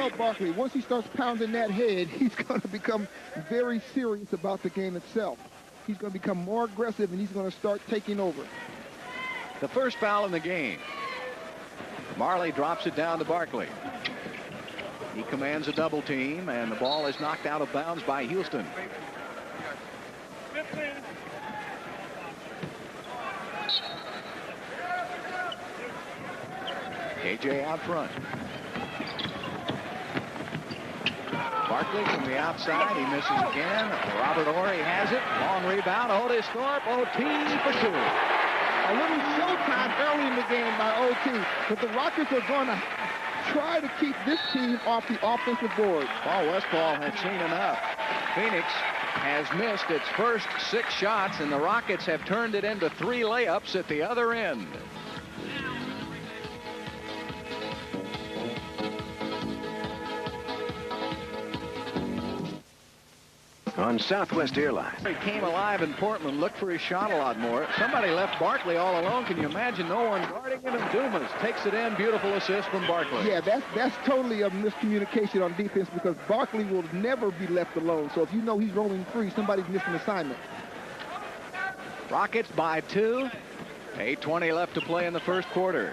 tell Barkley, once he starts pounding that head, he's going to become very serious about the game itself. He's going to become more aggressive, and he's going to start taking over. The first foul in the game. Majerle drops it down to Barkley. He commands a double team, and the ball is knocked out of bounds by Houston. KJ out front. Barkley from the outside. He misses again. Robert Horry has it. Long rebound. Otis Thorpe. OT for two. A little showtime early in the game by OT. But the Rockets are going to try to keep this team off the offensive board. Paul Westphal has seen enough. Phoenix has missed its first 6 shots, and the Rockets have turned it into 3 layups at the other end. On Southwest Airlines. He came alive in Portland, looked for his shot a lot more. Somebody left Barkley all alone. Can you imagine no one guarding him? And Dumas takes it in. Beautiful assist from Barkley. Yeah, that's totally a miscommunication on defense because Barkley will never be left alone. So if you know he's rolling free, somebody's missing assignment. Rockets by 2. 8:20 left to play in the first quarter.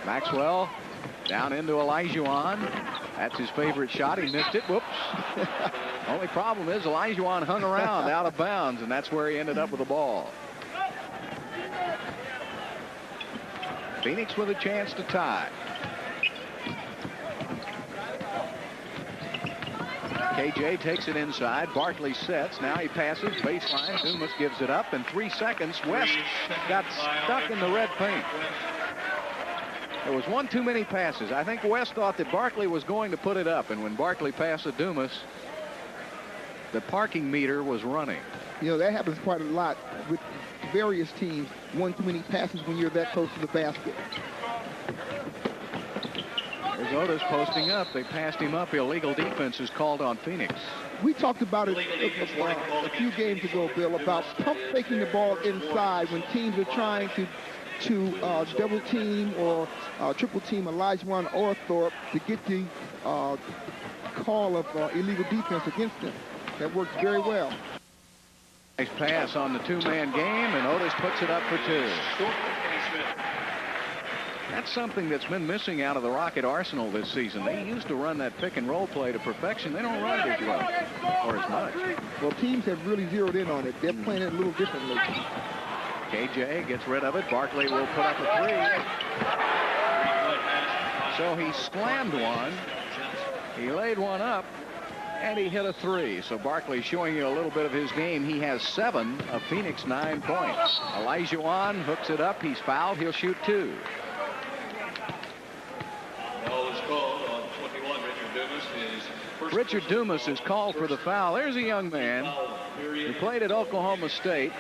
Maxwell down into Olajuwon. That's his favorite shot. He missed it. Whoops. Only problem is Olajuwon hung around out of bounds, and that's where he ended up with the ball. Phoenix with a chance to tie. KJ takes it inside. Barkley sets. Now he passes. Baseline. Dumas gives it up in 3 seconds. West got stuck in the red paint. There was one too many passes. I think West thought that Barkley was going to put it up, and when Barkley passed to Dumas, the parking meter was running. You know, that happens quite a lot with various teams. One too many passes when you're that close to the basket. There's Otis posting up. They passed him up. Illegal defense is called on Phoenix. We talked about it a few games ago, Bill, about pump faking the ball inside when teams are trying to double team or triple team Olajuwon or Thorpe to get the call of illegal defense against them. That works very well. Nice pass on the 2-man game, and Otis puts it up for 2. That's something that's been missing out of the Rocket arsenal this season. They used to run that pick and roll play to perfection. They don't run it as well or as much. Well, teams have really zeroed in on it. They're playing it a little differently. KJ gets rid of it. Barkley will put up a 3. So he slammed one. He laid one up, and he hit a 3. So Barkley showing you a little bit of his game. He has 7 of Phoenix 9 points. Olajuwon hooks it up. He's fouled. He'll shoot 2. Richard Dumas is called for the foul. There's a young man who played at Oklahoma State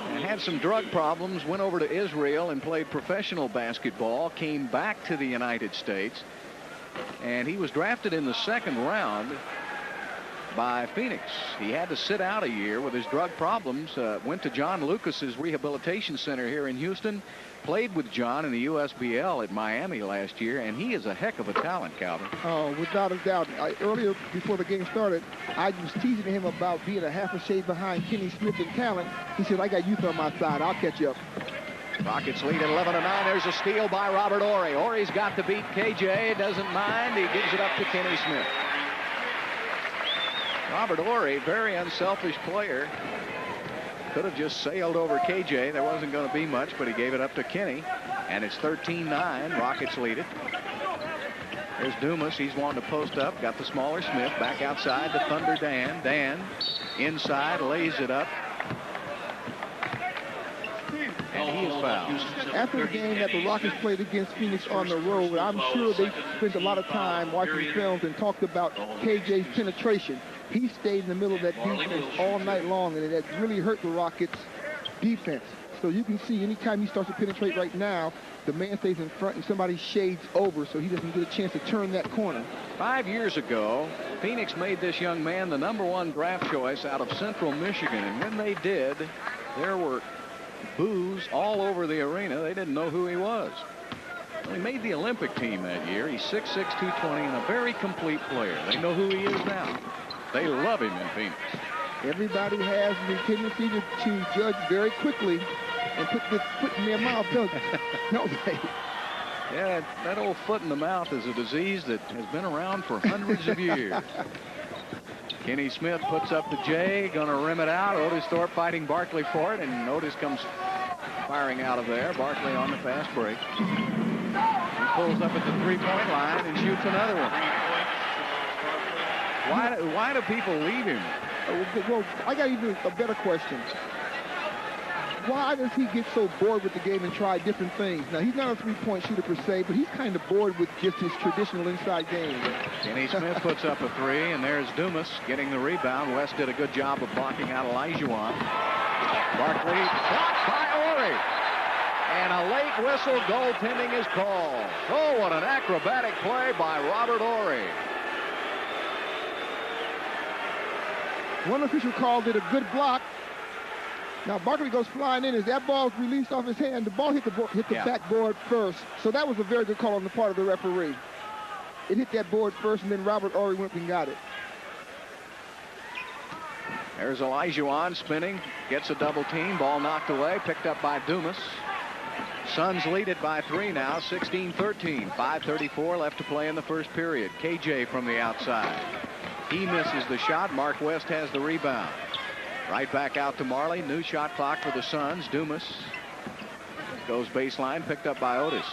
and had some drug problems, went over to Israel and played professional basketball, came back to the United States, and he was drafted in the 2nd round by Phoenix. He had to sit out a year with his drug problems, went to John Lucas's rehabilitation center here in Houston, played with John in the USBL at Miami last year, and he is a heck of a talent, Calvin. Oh, without a doubt. Earlier, before the game started, I was teasing him about being a half a shade behind Kenny Smith in talent. He said, I got youth on my side. I'll catch you up. Rockets lead at 11-9. There's a steal by Robert Horry. Horry's got to beat KJ. Doesn't mind. He gives it up to Kenny Smith. Robert Horry, very unselfish player. Could have just sailed over KJ. There wasn't going to be much, but he gave it up to Kenny. And it's 13-9. Rockets lead it. There's Dumas. He's wanting to post up. Got the smaller Smith. Back outside to Thunder Dan. Dan inside. Lays it up. And he is fouled. After the game that the Rockets played against Phoenix on the road, I'm sure they spent a lot of time watching films and talked about KJ's penetration. He stayed in the middle of that defense all night long, and it had really hurt the Rockets' defense. So you can see anytime he starts to penetrate right now, the man stays in front and somebody shades over so he doesn't get a chance to turn that corner. 5 years ago, Phoenix made this young man the #1 draft choice out of Central Michigan, and when they did, there were boos all over the arena. They didn't know who he was. Well, he made the Olympic team that year. He's 6'6", 220, and a very complete player. They know who he is now. They love him in Phoenix. Everybody has the tendency to judge very quickly and put the foot in their mouth, don't they? Yeah, that old foot in the mouth is a disease that has been around for hundreds of years. Kenny Smith puts up the J, gonna rim it out. Otis Thorpe fighting Barkley for it, and Otis comes firing out of there. Barkley on the fast break. He pulls up at the three-point line and shoots another one. Why do people leave him? Well, I got even a better question. Why does he get so bored with the game and try different things? Now, he's not a three-point shooter per se, but he's kind of bored with just his traditional inside game. Kenny Smith puts up a three, and there's Dumas getting the rebound. West did a good job of blocking out Olajuwon. Barkley blocked by Ori. And a late whistle, goaltending is called. Oh, what an acrobatic play by Robert Ori. One official called it a good block. Now Barkley goes flying in. As that ball's released off his hand, the ball hit the backboard first. So that was a very good call on the part of the referee. It hit that board first, and then Robert Ori went and got it. There's Olajuwon spinning, gets a double team, ball knocked away, picked up by Dumas. Suns lead it by 3 now, 16-13. 5:34 left to play in the first period. KJ from the outside. He misses the shot. Mark West has the rebound. Right back out to Majerle. New shot clock for the Suns. Dumas goes baseline, picked up by Otis.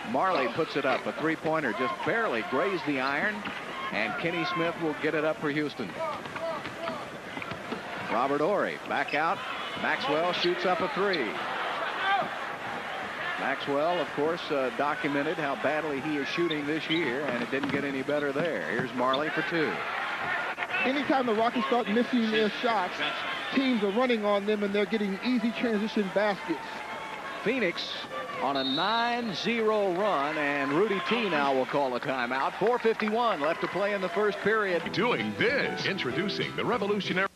Majerle puts it up. A three-pointer just barely grazed the iron, and Kenny Smith will get it up for Houston. Robert Ori back out. Maxwell shoots up a three. Maxwell, of course, documented how badly he is shooting this year, and it didn't get any better there. Here's Majerle for two. Anytime the Rockets start missing their shots, teams are running on them, and they're getting easy transition baskets. Phoenix on a 9-0 run, and Rudy T now will call a timeout. 4:51 left to play in the first period. Doing this, introducing the revolutionary.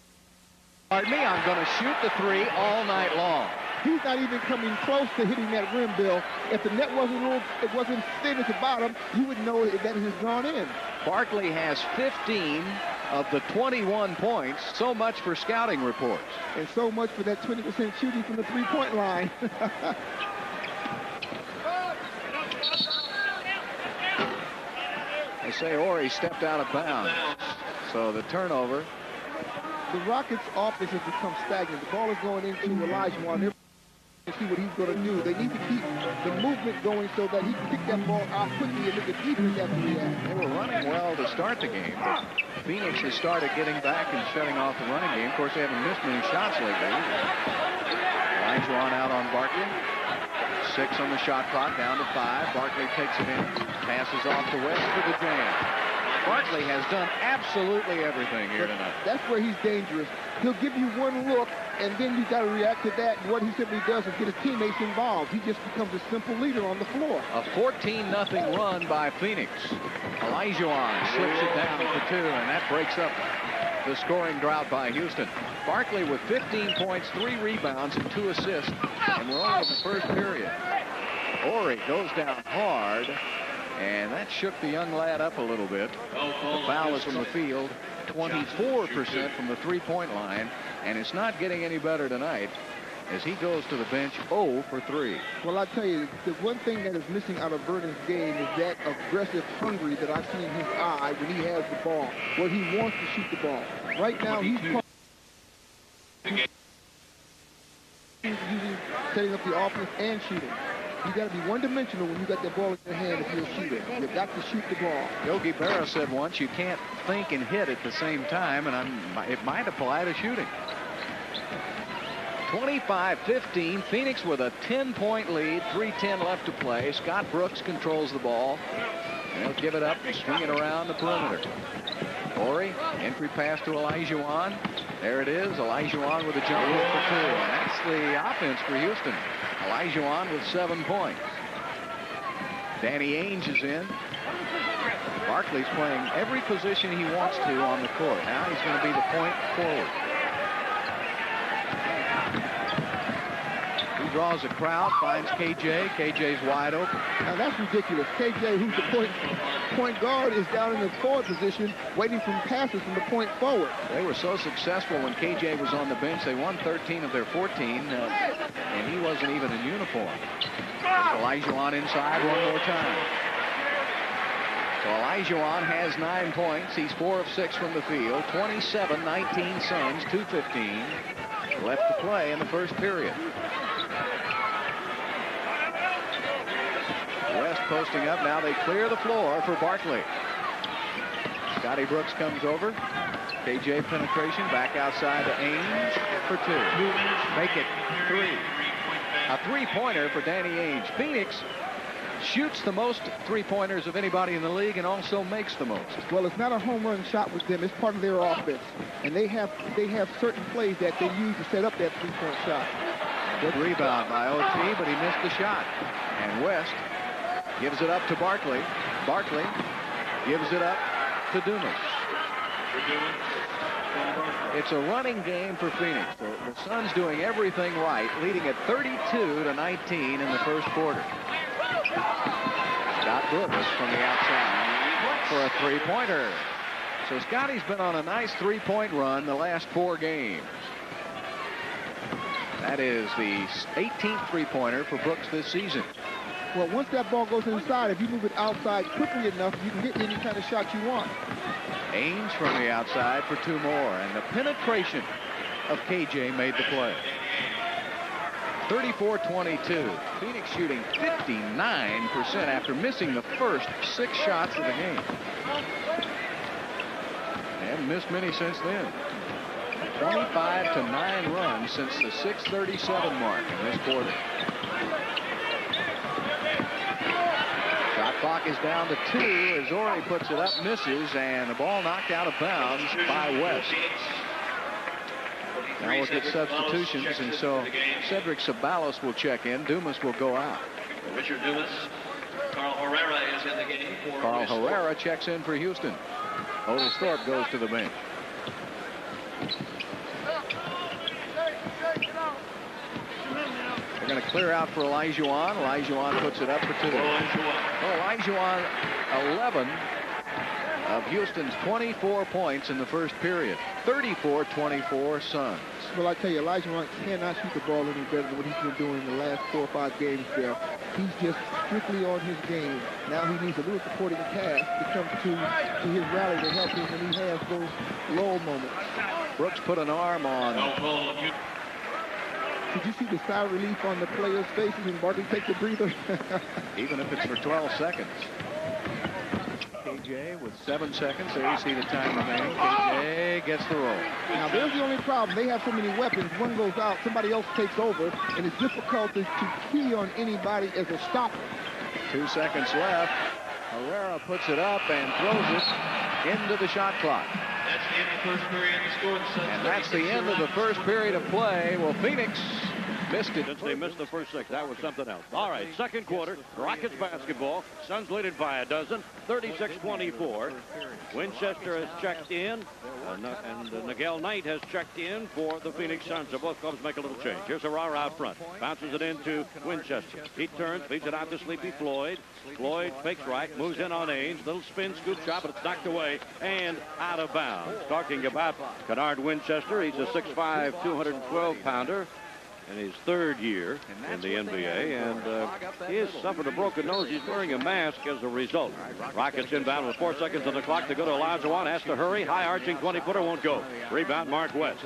Pardon me, I'm going to shoot the three all night long. He's not even coming close to hitting that rim, Bill. If the net wasn't thin at the bottom, you would know that it has gone in. Barkley has 15 of the 21 points. So much for scouting reports. And so much for that 20% shooting from the three-point line. They say Ori stepped out of bounds. So the turnover. The Rockets' offense has become stagnant. The ball is going into Olajuwon. They're to see what he's going to do. They need to keep the movement going so that he can pick that ball out quickly and make the defense have to react. They were running well to start the game, but Phoenix has started getting back and shutting off the running game. Of course, they haven't missed many shots lately. Olajuwon out on Barkley. 6 on the shot clock, down to 5. Barkley takes it in, passes off to West for the jam. Barkley has done absolutely everything here tonight. That's where he's dangerous. He'll give you one look, and then you got to react to that. And what he simply does is get his teammates involved. He just becomes a simple leader on the floor. A 14-0 run by Phoenix. Olajuwon slips it down for 2, and that breaks up the scoring drought by Houston. Barkley with 15 points, 3 rebounds, and 2 assists, and we're only in the first period. Ori goes down hard, and that shook the young lad up a little bit. The foul is from the field, 24% from the three-point line, and it's not getting any better tonight as he goes to the bench 0 for 3. Well, I tell you, the one thing that is missing out of Vernon's game is that aggressive hungry that I see in his eye when he has the ball, where he wants to shoot the ball. Right now, he's setting up the offense and shooting. You got to be one-dimensional when you got that ball in your hand if you're a shooter. You've got to shoot the ball. Yogi Berra said once, you can't think and hit at the same time, and it might apply to shooting. 25-15, Phoenix with a 10-point lead, 3:10 left to play. Scott Brooks controls the ball. They'll give it up and swing it around the perimeter. Ori, entry pass to Olajuwon. There it is, Olajuwon with a jump hook for 2, and that's the offense for Houston. Olajuwon with 7 points. Danny Ainge is in. Barkley's playing every position he wants to on the court. Now he's going to be the point forward. He draws a crowd, finds KJ. KJ's wide open. Now that's ridiculous. KJ, who's the point guard, is down in the forward position, waiting for passes from the point forward. They were so successful when KJ was on the bench. They won 13 of their 14, and he wasn't even in uniform. Olajuwon inside one more time. So Olajuwon has 9 points. He's 4 of 6 from the field. 27-19 Suns, 2:15 left to play in the first period. West posting up. Now they clear the floor for Barkley. Scotty Brooks comes over. KJ penetration back outside to Ainge for 2. Make it 3. A 3-pointer for Danny Ainge. Phoenix shoots the most 3-pointers of anybody in the league and also makes the most. Well, it's not a home run shot with them. It's part of their offense. And they have certain plays that they use to set up that 3-point shot. Good rebound by OT, but he missed the shot. And West gives it up to Barkley. Barkley gives it up to Dumas. It's a running game for Phoenix. The Suns doing everything right, leading at 32-19 in the first quarter. Scott Brooks from the outside for a 3-pointer. So Scotty's been on a nice 3-point run the last 4 games. That is the 18th 3-pointer for Brooks this season. Well, once that ball goes inside, if you move it outside quickly enough, you can hit any kind of shot you want. Ainge from the outside for 2 more, and the penetration of KJ made the play. 34-22. Phoenix shooting 59% after missing the first 6 shots of the game. And missed many since then. 25-9 run since the 6:37 mark in this quarter. Shot clock is down to 2 as Ori puts it up, misses, and the ball knocked out of bounds by West. Now we'll get substitutions, and so Cedric Ceballos will check in. Dumas will go out. Richard Dumas. Carl Herrera is in the game. Carl Herrera checks in for Houston. Otis Thorpe goes to the bench. They're going to clear out for Olajuwon. Olajuwon puts it up for 2. Olajuwon, 11 of Houston's 24 points in the first period. 34-24 Suns. Well, I tell you, Olajuwon cannot shoot the ball any better than what he's been doing in the last 4 or 5 games there. He's just strictly on his game. Now he needs a little supporting cast to come to his rally to help him when he has those low moments. Brooks put an arm on. Did you see the sigh of relief on the players' faces when Barkley takes a breather? Even if it's for 12 seconds. KJ with 7 seconds. There you see the time remaining. KJ gets the roll. Now, there's the only problem. They have so many weapons. One goes out, somebody else takes over, and it's difficult to key on anybody as a stopper. 2 seconds left. Herrera puts it up and throws it into the shot clock. That's the end of the first period. And that's the end of the first period of play. Well, Phoenix missed it. Since they missed the first 6, that was something else. All right, second quarter, Rockets basketball. Suns lead it by a dozen, 36-24. Winchester has checked in, and Nigel Knight has checked in for the Phoenix Suns. So both clubs make a little change. Here's Herrera out front. Bounces it into Winchester. He turns, feeds it out to Sleepy Floyd. Floyd fakes right, moves in on Ainge. Little spin, scoop shot, but it's knocked away and out of bounds. Talking about Kennard Winchester, he's a 6'5", 212-pounder. In his 3rd year in the NBA, and he has suffered a broken nose. He's wearing a mask as a result. Rockets inbound with 4 seconds on the clock to go to Olajuwon. Has to hurry. High arching 20-footer won't go. Rebound Mark West.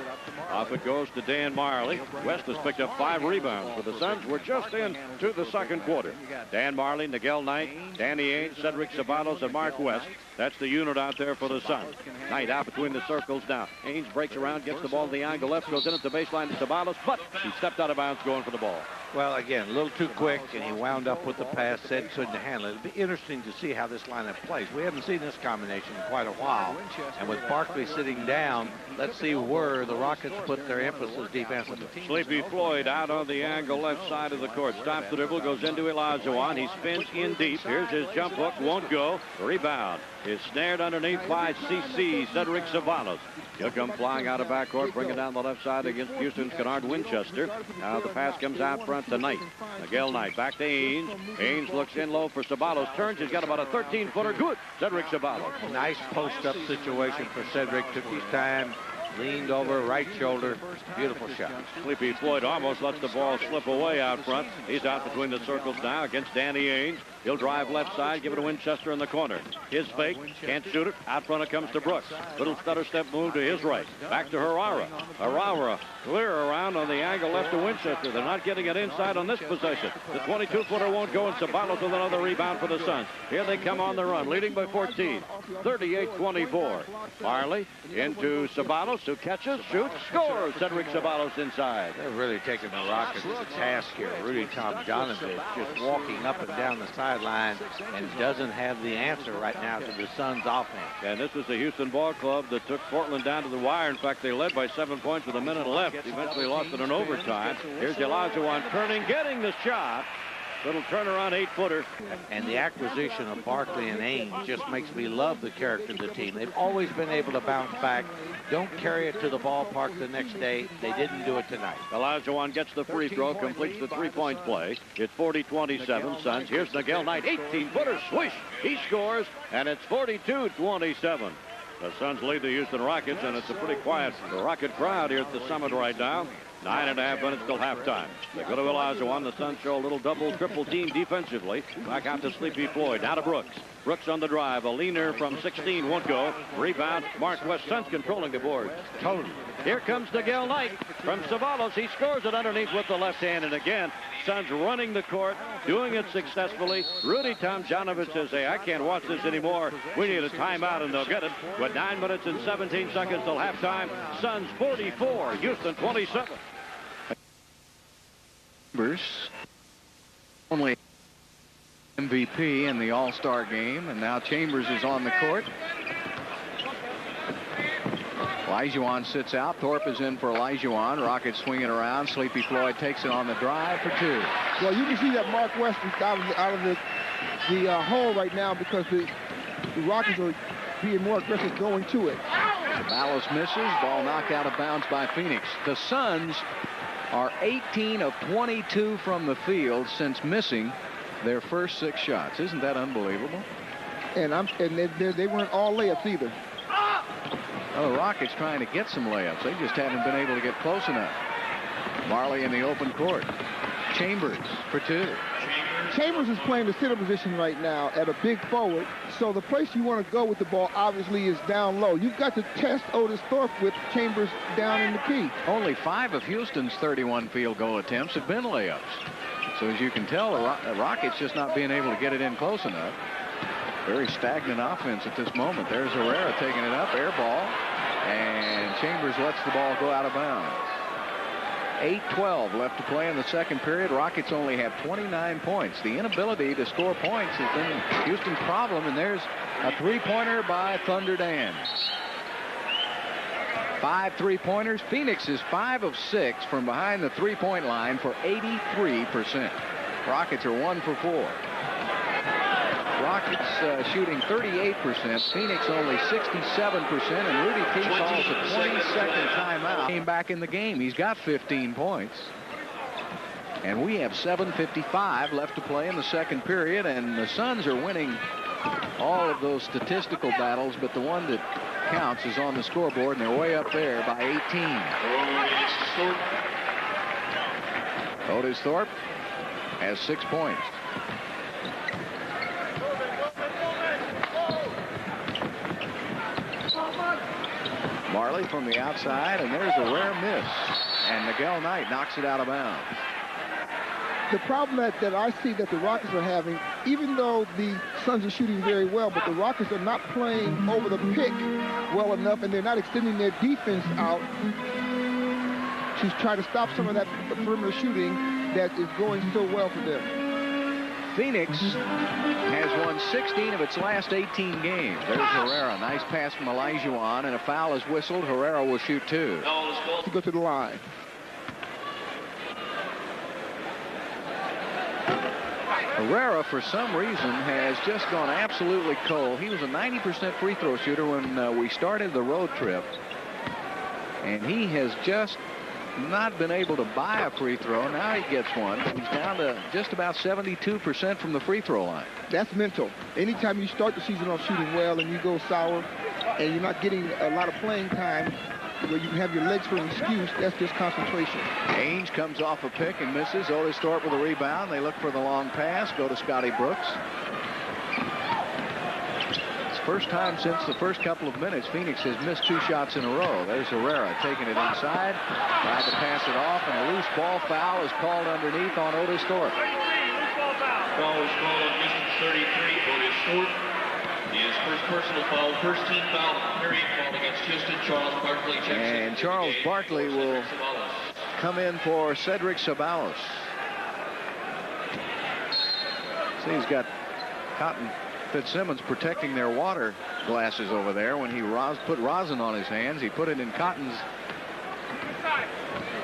Off it goes to Dan Majerle. West has picked up 5 rebounds for the Suns. We're just into the second quarter. Dan Majerle, Nigel Knight, Danny Ainge, Cedric Ceballos, and Mark West. That's the unit out there for the Suns. Knight out between the circles now. Ainge breaks around, gets the ball to the angle left, goes in at the baseline to Ceballos, but he stepped out of bounds going for the ball. Well, again, a little too quick, and he wound up with the pass, said couldn't handle it. It'll be interesting to see how this lineup plays. We haven't seen this combination in quite a while. And with Barkley sitting down, let's see where the Rockets put their emphasis defensively. Sleepy Floyd out on the angle left side of the court. Stops the dribble, goes into Olajuwon. He spins in deep. Here's his jump hook, won't go. Rebound is snared underneath by CC, Cedric Ceballos. He'll come flying out of backcourt, bring it down the left side against Houston's Kennard Winchester. Now the pass comes out front to Knight. Miguel Knight back to Ains. Ains looks in low for Ceballos. Turns. He's got about a 13-footer. Good. Cedric Ceballos. Nice post-up situation for Cedric. Took his time. Leaned over, right shoulder. Beautiful shot. Sleepy Floyd almost lets the ball slip away out front. He's out between the circles now against Danny Ains. He'll drive left side, give it to Winchester in the corner. His fake, can't shoot it. Out front it comes to Brooks. Little stutter step move to his right. Back to Herrera. Herrera clear around on the angle left to Winchester. They're not getting it inside on this possession. The 22-footer won't go, and Ceballos with another rebound for the Suns. Here they come on the run, leading by 14. 38-24. Barkley into Ceballos, who catches, shoots, scores. Cedric Ceballos inside. They're really taking the Rockets to task here. Rudy Tomjanovich just walking up and down the sideline and doesn't have the answer right now to the Suns' offense. And this was the Houston Ball Club that took Portland down to the wire. In fact, they led by 7 points with a minute left. Eventually lost it in overtime. Here's Olajuwon turning, getting the shot. Little turnaround 8-footer. And the acquisition of Barkley and Ains just makes me love the character of the team. They've always been able to bounce back. Don't carry it to the ballpark the next day. They didn't do it tonight. Olajuwon gets the free throw, completes the three-point play. It's 40-27 Suns. Here's Miguel Knight, 18-footer, swish. He scores, and it's 42-27. The Suns lead the Houston Rockets, and it's a pretty quiet Rocket crowd here at the Summit right now. 9.5 minutes till halftime. They go to Olajuwon. The Suns show a little double, triple team defensively. Back out to Sleepy Floyd. Now to Brooks. Brooks on the drive. A leaner from 16 won't go. Rebound. Mark West. Suns controlling the board. Totally. Here comes Miguel Knight from Ceballos. He scores it underneath with the left hand. And again, Suns running the court, doing it successfully. Rudy Tomjanovich says, hey, I can't watch this anymore. We need a timeout, and they'll get it. With 9 minutes and 17 seconds till halftime. Suns 44, Houston 27. Only MVP in the All-Star game, and now Chambers is on the court. Olajuwon sits out. Thorpe is in for Olajuwon. Rockets swinging around. Sleepy Floyd takes it on the drive for 2. Well, you can see that Mark West is out of the hole right now because the Rockets are being more aggressive going to it. Ceballos misses. Ball knocked out of bounds by Phoenix. The Suns are 18 of 22 from the field since missing their first 6 shots. Isn't that unbelievable? And they weren't all layups either. Well, the Rockets trying to get some layups. They just haven't been able to get close enough. Marley in the open court. Chambers for 2. Chambers is playing the center position right now at a big forward. So the place you want to go with the ball obviously is down low. You've got to test Otis Thorpe with Chambers down in the key. Only 5 of Houston's 31 field goal attempts have been layups. So as you can tell, the Rockets just not being able to get it in close enough. Very stagnant offense at this moment. There's Herrera taking it up, air ball, and Chambers lets the ball go out of bounds. 8:12 left to play in the second period. Rockets only have 29 points. The inability to score points has been Houston's problem, and there's a 3-pointer by Thunder Dan. 5 3-pointers. Phoenix is 5 of 6 from behind the 3-point line for 83%. Rockets are 1 for 4. Rockets shooting 38%. Phoenix only 67%. And Rudy T calls a 20-second timeout. Came back in the game. He's got 15 points. And we have 7:55 left to play in the second period. And the Suns are winning all of those statistical battles. But the one that counts is on the scoreboard. And they're way up there by 18. Otis Thorpe has 6 points. Marley from the outside, and there's a rare miss. And Miguel Knight knocks it out of bounds. The problem that I see that the Rockets are having, even though the Suns are shooting very well, but the Rockets are not playing over the pick well enough, and they're not extending their defense out to try to stop some of that perimeter shooting that is going so well for them. Phoenix has won 16 of its last 18 games. There's Herrera. Nice pass from Olajuwon, and a foul is whistled. Herrera will shoot 2. To go to the line. Herrera, for some reason, has just gone absolutely cold. He was a 90% free throw shooter when we started the road trip. And he has just not been able to buy a free throw. Now he gets one. He's down to just about 72% from the free throw line. That's mental. Anytime you start the season off shooting well and you go sour and you're not getting a lot of playing time where you can have your legs for an excuse, that's just concentration. Ainge comes off a pick and misses. Otis Thorpe with a rebound. They look for the long pass. Go to Scotty Brooks. It's the first time since the first couple of minutes Phoenix has missed 2 shots in a row. There's Herrera taking it inside. Tried to pass it off, and a loose ball foul is called underneath on Otis Thorpe. Foul is called on distance 33. Otis Thorpe. His first personal foul, first team foul, period, called against Houston. Charles Barkley checks in. And Charles Barkley will come in for Cedric Ceballos. See, he's got Cotton Fitzsimmons protecting their water glasses over there. When he put rosin on his hands, he put it in Cotton's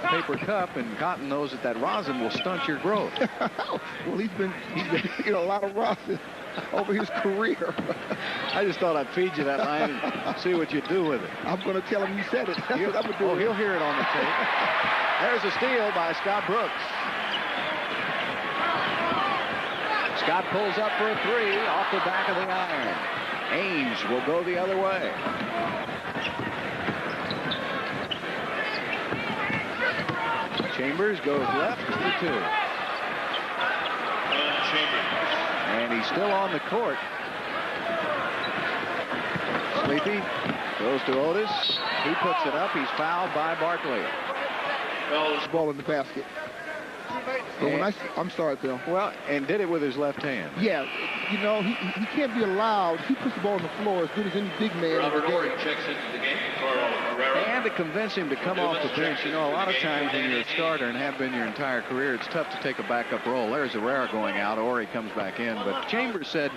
paper cup, and Cotton knows that rosin will stunt your growth. Well, he's been taking a lot of rosin over his career. I just thought I'd feed you that line and see what you do with it. I'm going to tell him you said it. That's what I'm going to do. Oh, he'll hear it on the tape. There's a steal by Scott Brooks. Scott pulls up for a 3 off the back of the iron. Ainge will go the other way. Chambers goes left to the 2. And he's still on the court. Sleepy goes to Otis. He puts it up. He's fouled by Barkley. Ball in the basket. But when I'm sorry, Phil. Well, and did it with his left hand. Yeah, you know, he can't be allowed. He puts the ball on the floor as good as any big man. Robert Horry checks into the game for Herrera. And to convince him to come off the bench, you know, a lot of times when you're a starter and have been your entire career, it's tough to take a backup role. There's Herrera going out, or he comes back in. But Chambers said,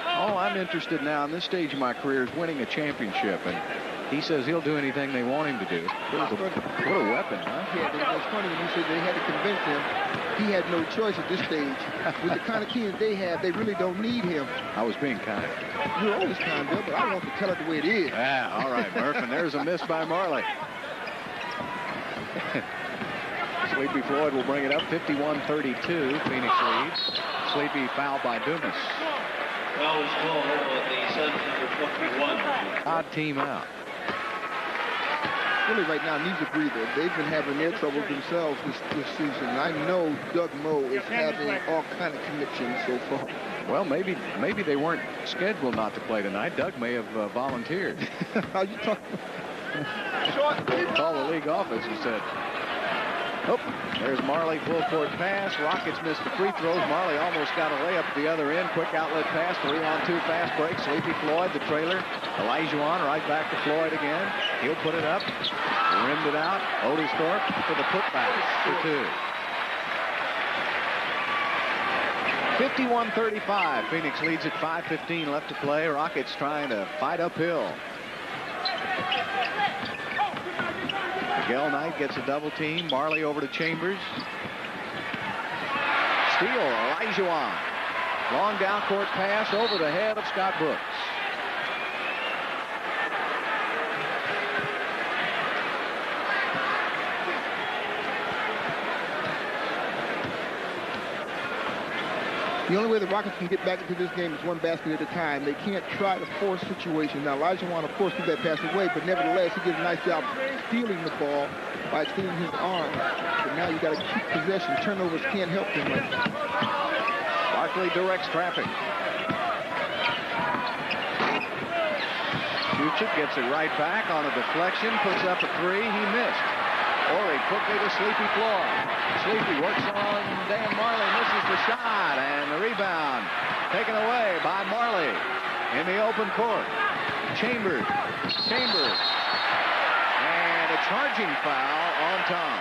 all I'm interested now in this stage of my career is winning a championship. And he says he'll do anything they want him to do. What a weapon, huh? Yeah, but it was funny when you said they had to convince him. He had no choice at this stage. With the kind of team they have, they really don't need him. I was being kind. You're always kind, Bill, but I want to tell it the way it is. Yeah, all right, Murph, and there's a miss by Marley. Sleepy Floyd will bring it up, 51-32. Phoenix leads. Sleepy fouled by Dumas. Foul is called on the Suns number 51. Odd team out. Really right now needs a breather. They've been having their troubles themselves this season. I know Doug Moe is having all kind of connections so far. Well, maybe they weren't scheduled not to play tonight. Doug may have volunteered. How you talking? Call the league office and said, oh, there's Marley, full court pass. Rockets missed the free throws. Marley almost got a layup at the other end. Quick outlet pass, 3-on-2 fast break. Sleepy Floyd, the trailer. Olajuwon right back to Floyd again. He'll put it up. Rimmed it out. Otis Thorpe for the putback for 2. 51-35. Phoenix leads at 5:15 left to play. Rockets trying to fight uphill. Miguel Knight gets a double team. Marley over to Chambers. Steal, Olajuwon. Long down court pass over the head of Scott Brooks. The only way the Rockets can get back into this game is one basket at a time. They can't try to force situations. Now, Olajuwon, of course, threw that pass away, but nevertheless, he did a nice job stealing the ball by extending his arm. But now you got to keep possession. Turnovers can't help him right now. Barkley directs traffic. Shoots it, gets it right back on a deflection, puts up a 3. He missed. Horry quickly to Sleepy Floyd. Sleepy works on Dan Marley, misses the shot, and the rebound taken away by Marley in the open court. Chambers, and a charging foul on Tom.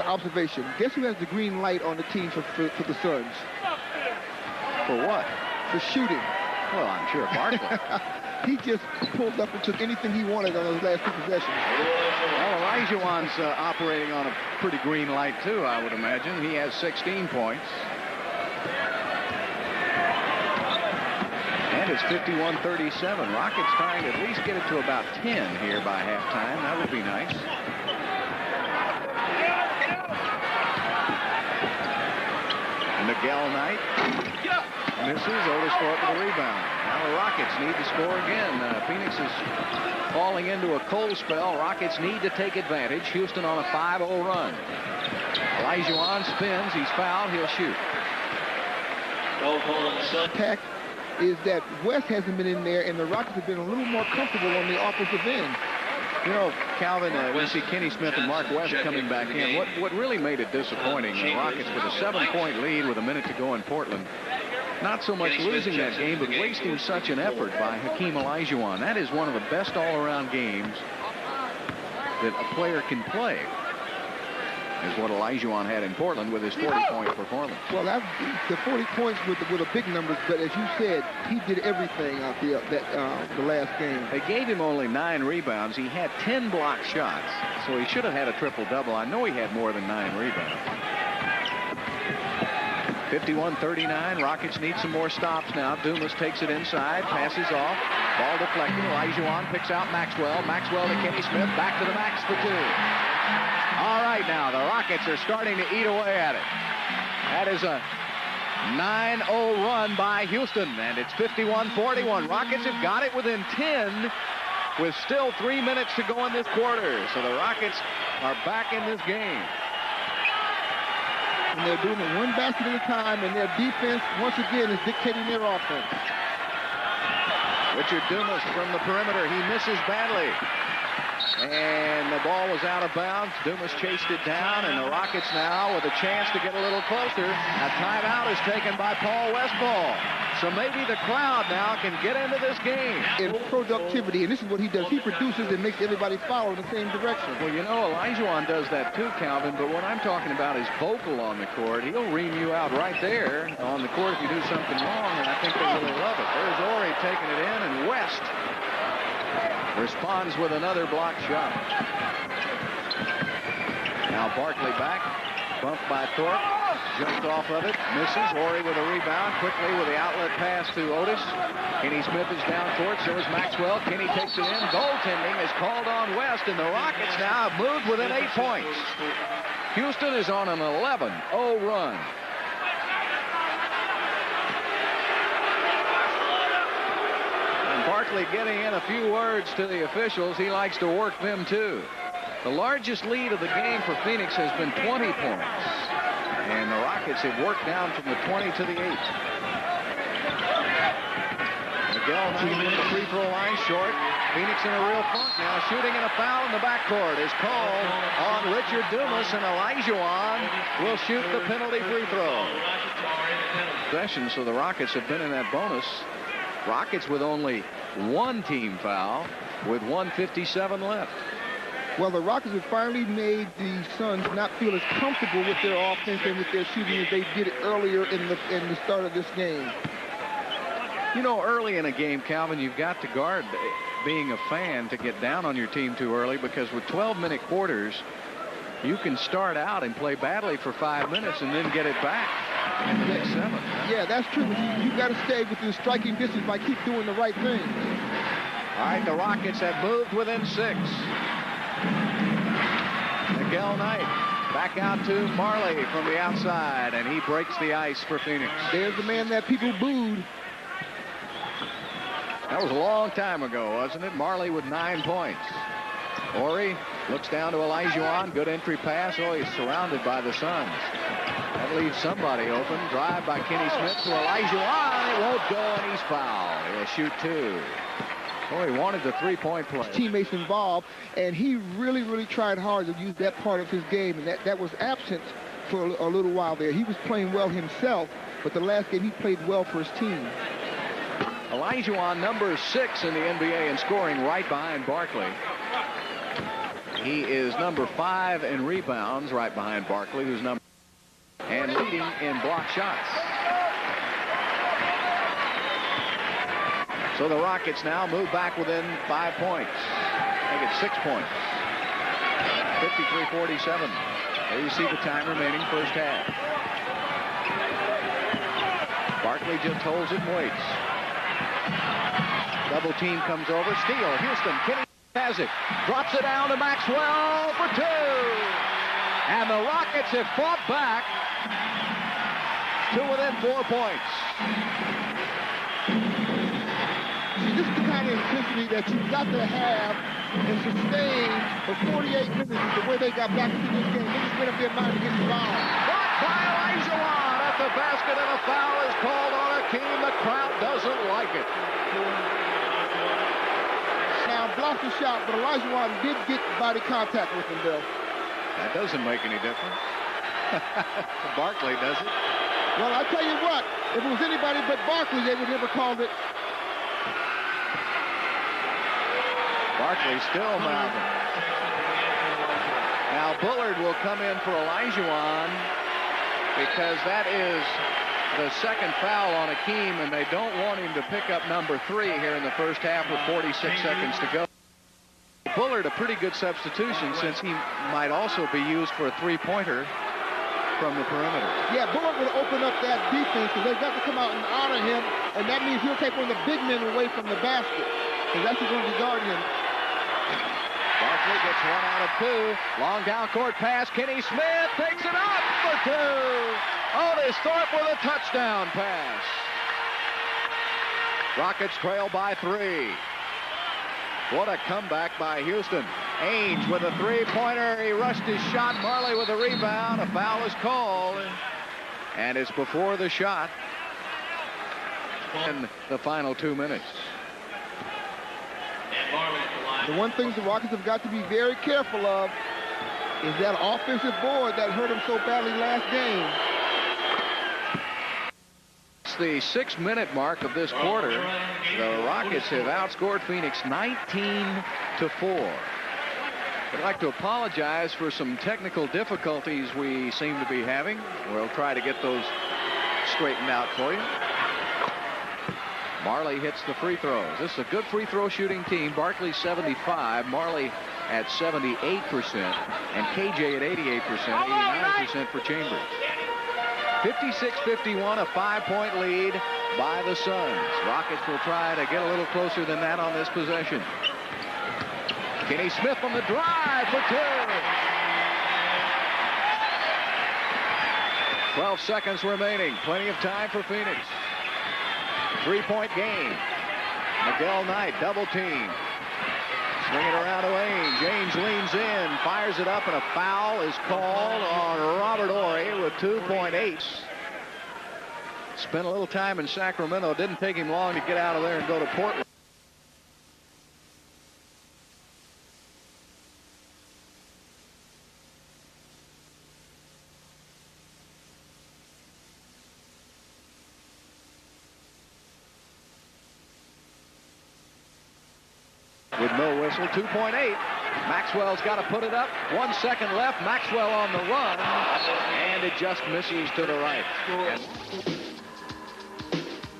Observation. Guess who has the green light on the team for the Suns? For what? For shooting. Well, I'm sure Barkley. He just pulled up and took anything he wanted on those last 2 possessions. Well, Olajuwon's operating on a pretty green light, too, I would imagine. He has 16 points. And it's 51-37. Rockets trying to at least get it to about 10 here by halftime. That would be nice. Miguel Knight misses. Otis Thorpe with the rebound. Now the Rockets need to score again. Phoenix is falling into a cold spell. Rockets need to take advantage. Houston on a 5-0 run. Olajuwon spins. He's fouled. He'll shoot. Attack is that West hasn't been in there, and the Rockets have been a little more comfortable on the offensive end. You know, Calvin, we see Kenny Smith and Mark West coming back in. What really made it disappointing, the Rockets with a 7-point lead with a minute to go in Portland. Not so much losing that game, but wasting such an effort by Hakeem Olajuwon. That is one of the best all-around games that a player can play, is what Olajuwon had in Portland with his 40-point performance. Well, the 40 points with the big numbers, but as you said, he did everything out there the last game. They gave him only 9 rebounds. He had 10 block shots, so he should have had a triple-double. I know he had more than 9 rebounds. 51-39. Rockets need some more stops now. Dumas takes it inside, passes off. Ball deflected. Olajuwon picks out Maxwell. Maxwell to Kenny Smith. Back to the Max for 2. All right, now the Rockets are starting to eat away at it. That is a 9-0 run by Houston, and it's 51-41. Rockets have got it within 10 with still 3 minutes to go in this quarter. So the Rockets are back in this game. And they're doing it one basket at a time, and their defense, once again, is dictating their offense. Richard Dumas from the perimeter. He misses badly. And the ball was out of bounds. Dumas chased it down, and the Rockets now with a chance to get a little closer. A timeout is taken by Paul Westphal. So maybe the crowd now can get into this game. In productivity, and this is what he does. He produces and makes everybody follow in the same direction. Well, you know, Olajuwon does that too, Calvin, but what I'm talking about is vocal on the court. He'll ream you out right there on the court if you do something wrong, and I think they really love it. There's Horry taking it in, and West responds with another block shot. Now Barkley back. Bumped by Thorpe. Jumped off of it. Misses. Horry with a rebound. Quickly with the outlet pass to Otis. Kenny Smith is down court. So is Maxwell. Kenny takes it in. Goaltending is called on West. And the Rockets now have moved within 8 points. Houston is on an 11-0 run. Barkley getting in a few words to the officials. He likes to work them too. The largest lead of the game for Phoenix has been 20 points. And the Rockets have worked down from the 20 to the 8. Miguel Knight at the free throw line short. Phoenix in a real funk now. Shooting and a foul in the backcourt is called on Richard Dumas, and Olajuwon will shoot the penalty free throw. Possession, so the Rockets have been in that bonus. Rockets with only 1 team foul with 1:57 left. Well, the Rockets have finally made the Suns not feel as comfortable with their offense and with their shooting as they did earlier in the start of this game. You know, early in a game, Calvin, you've got to guard being a fan to get down on your team too early, because with 12-minute quarters, you can start out and play badly for 5 minutes and then get it back in the next 7. Yeah, that's true. You got to stay within striking distance by keep doing the right thing. All right, the Rockets have moved within 6. Miguel Knight back out to Majerle from the outside, and he breaks the ice for Phoenix. There's the man that people booed. That was a long time ago, wasn't it? Majerle with 9 points. Horry looks down to Olajuwon. Good entry pass. Oh, he's surrounded by the Suns. That leaves somebody open. Drive by Kenny Smith to Olajuwon. It won't go, and he's fouled. He'll shoot 2. Oh, he wanted the 3-point play. Teammates involved, and he really, really tried hard to use that part of his game, and that was absent for a little while there. He was playing well himself, but the last game he played well for his team. Olajuwon, number 6 in the NBA in scoring, right behind Barkley. He is number 5 in rebounds, right behind Barkley, who's number and leading in block shots. So the Rockets now move back within 5 points. I think it's 6 points. 53-47. There you see the time remaining, first half. Barkley just holds it and waits. Double team comes over. Steal. Houston. Kenny has it. Drops it down to Maxwell for 2. And the Rockets have fought back to within 4 points. See, this is the kind of intensity that you've got to have and sustain for 48 minutes is the way they got back into this game. This is going to be a mind to get involved. Blocked by Olajuwon at the basket, and a foul is called on Hakeem. The crowd doesn't like it. Now, blocked the shot, but Olajuwon did get body contact with him, Bill. That doesn't make any difference. Barkley does it. Well, I tell you what, if it was anybody but Barkley, they would never called it. Barkley still mouthing. Now Bullard will come in for Olajuwon because that is the second foul on Hakeem, and they don't want him to pick up number 3 here in the first half with 46 seconds to go. Bullard, a pretty good substitution since he might also be used for a three-pointer from the perimeter. Yeah, Bullard would open up that defense because they've got to come out and honor him, and that means he'll take one of the big men away from the basket because that's who's going to be guarding him. Barkley gets 1 out of 2. Long down court pass. Kenny Smith takes it up for 2. Otis Thorpe with a touchdown pass. Rockets trail by 3. What a comeback by Houston. Ainge with a three-pointer. He rushed his shot. Majerle with a rebound. A foul is called. And it's before the shot in the final 2 minutes. The one thing the Rockets have got to be very careful of is that offensive board that hurt them so badly last game. It's the 6-minute mark of this quarter. The Rockets have outscored Phoenix 19-4. I'd like to apologize for some technical difficulties we seem to be having. We'll try to get those straightened out for you. Majerle hits the free throws. This is a good free throw shooting team. Barkley 75, Majerle at 78%, and KJ at 88%, 89% for Chambers. 56-51, a 5-point lead by the Suns. Rockets will try to get a little closer than that on this possession. Kenny Smith on the drive for 2. 12 seconds remaining. Plenty of time for Phoenix. 3-point game. Miguel Knight double team. Swing it around to Ainge. Ainge leans in, fires it up, and a foul is called on Robert Horry with 2.8. Spent a little time in Sacramento. Didn't take him long to get out of there and go to Portland. With no whistle, 2.8. Maxwell's got to put it up. 1 second left. Maxwell on the run, and it just misses to the right.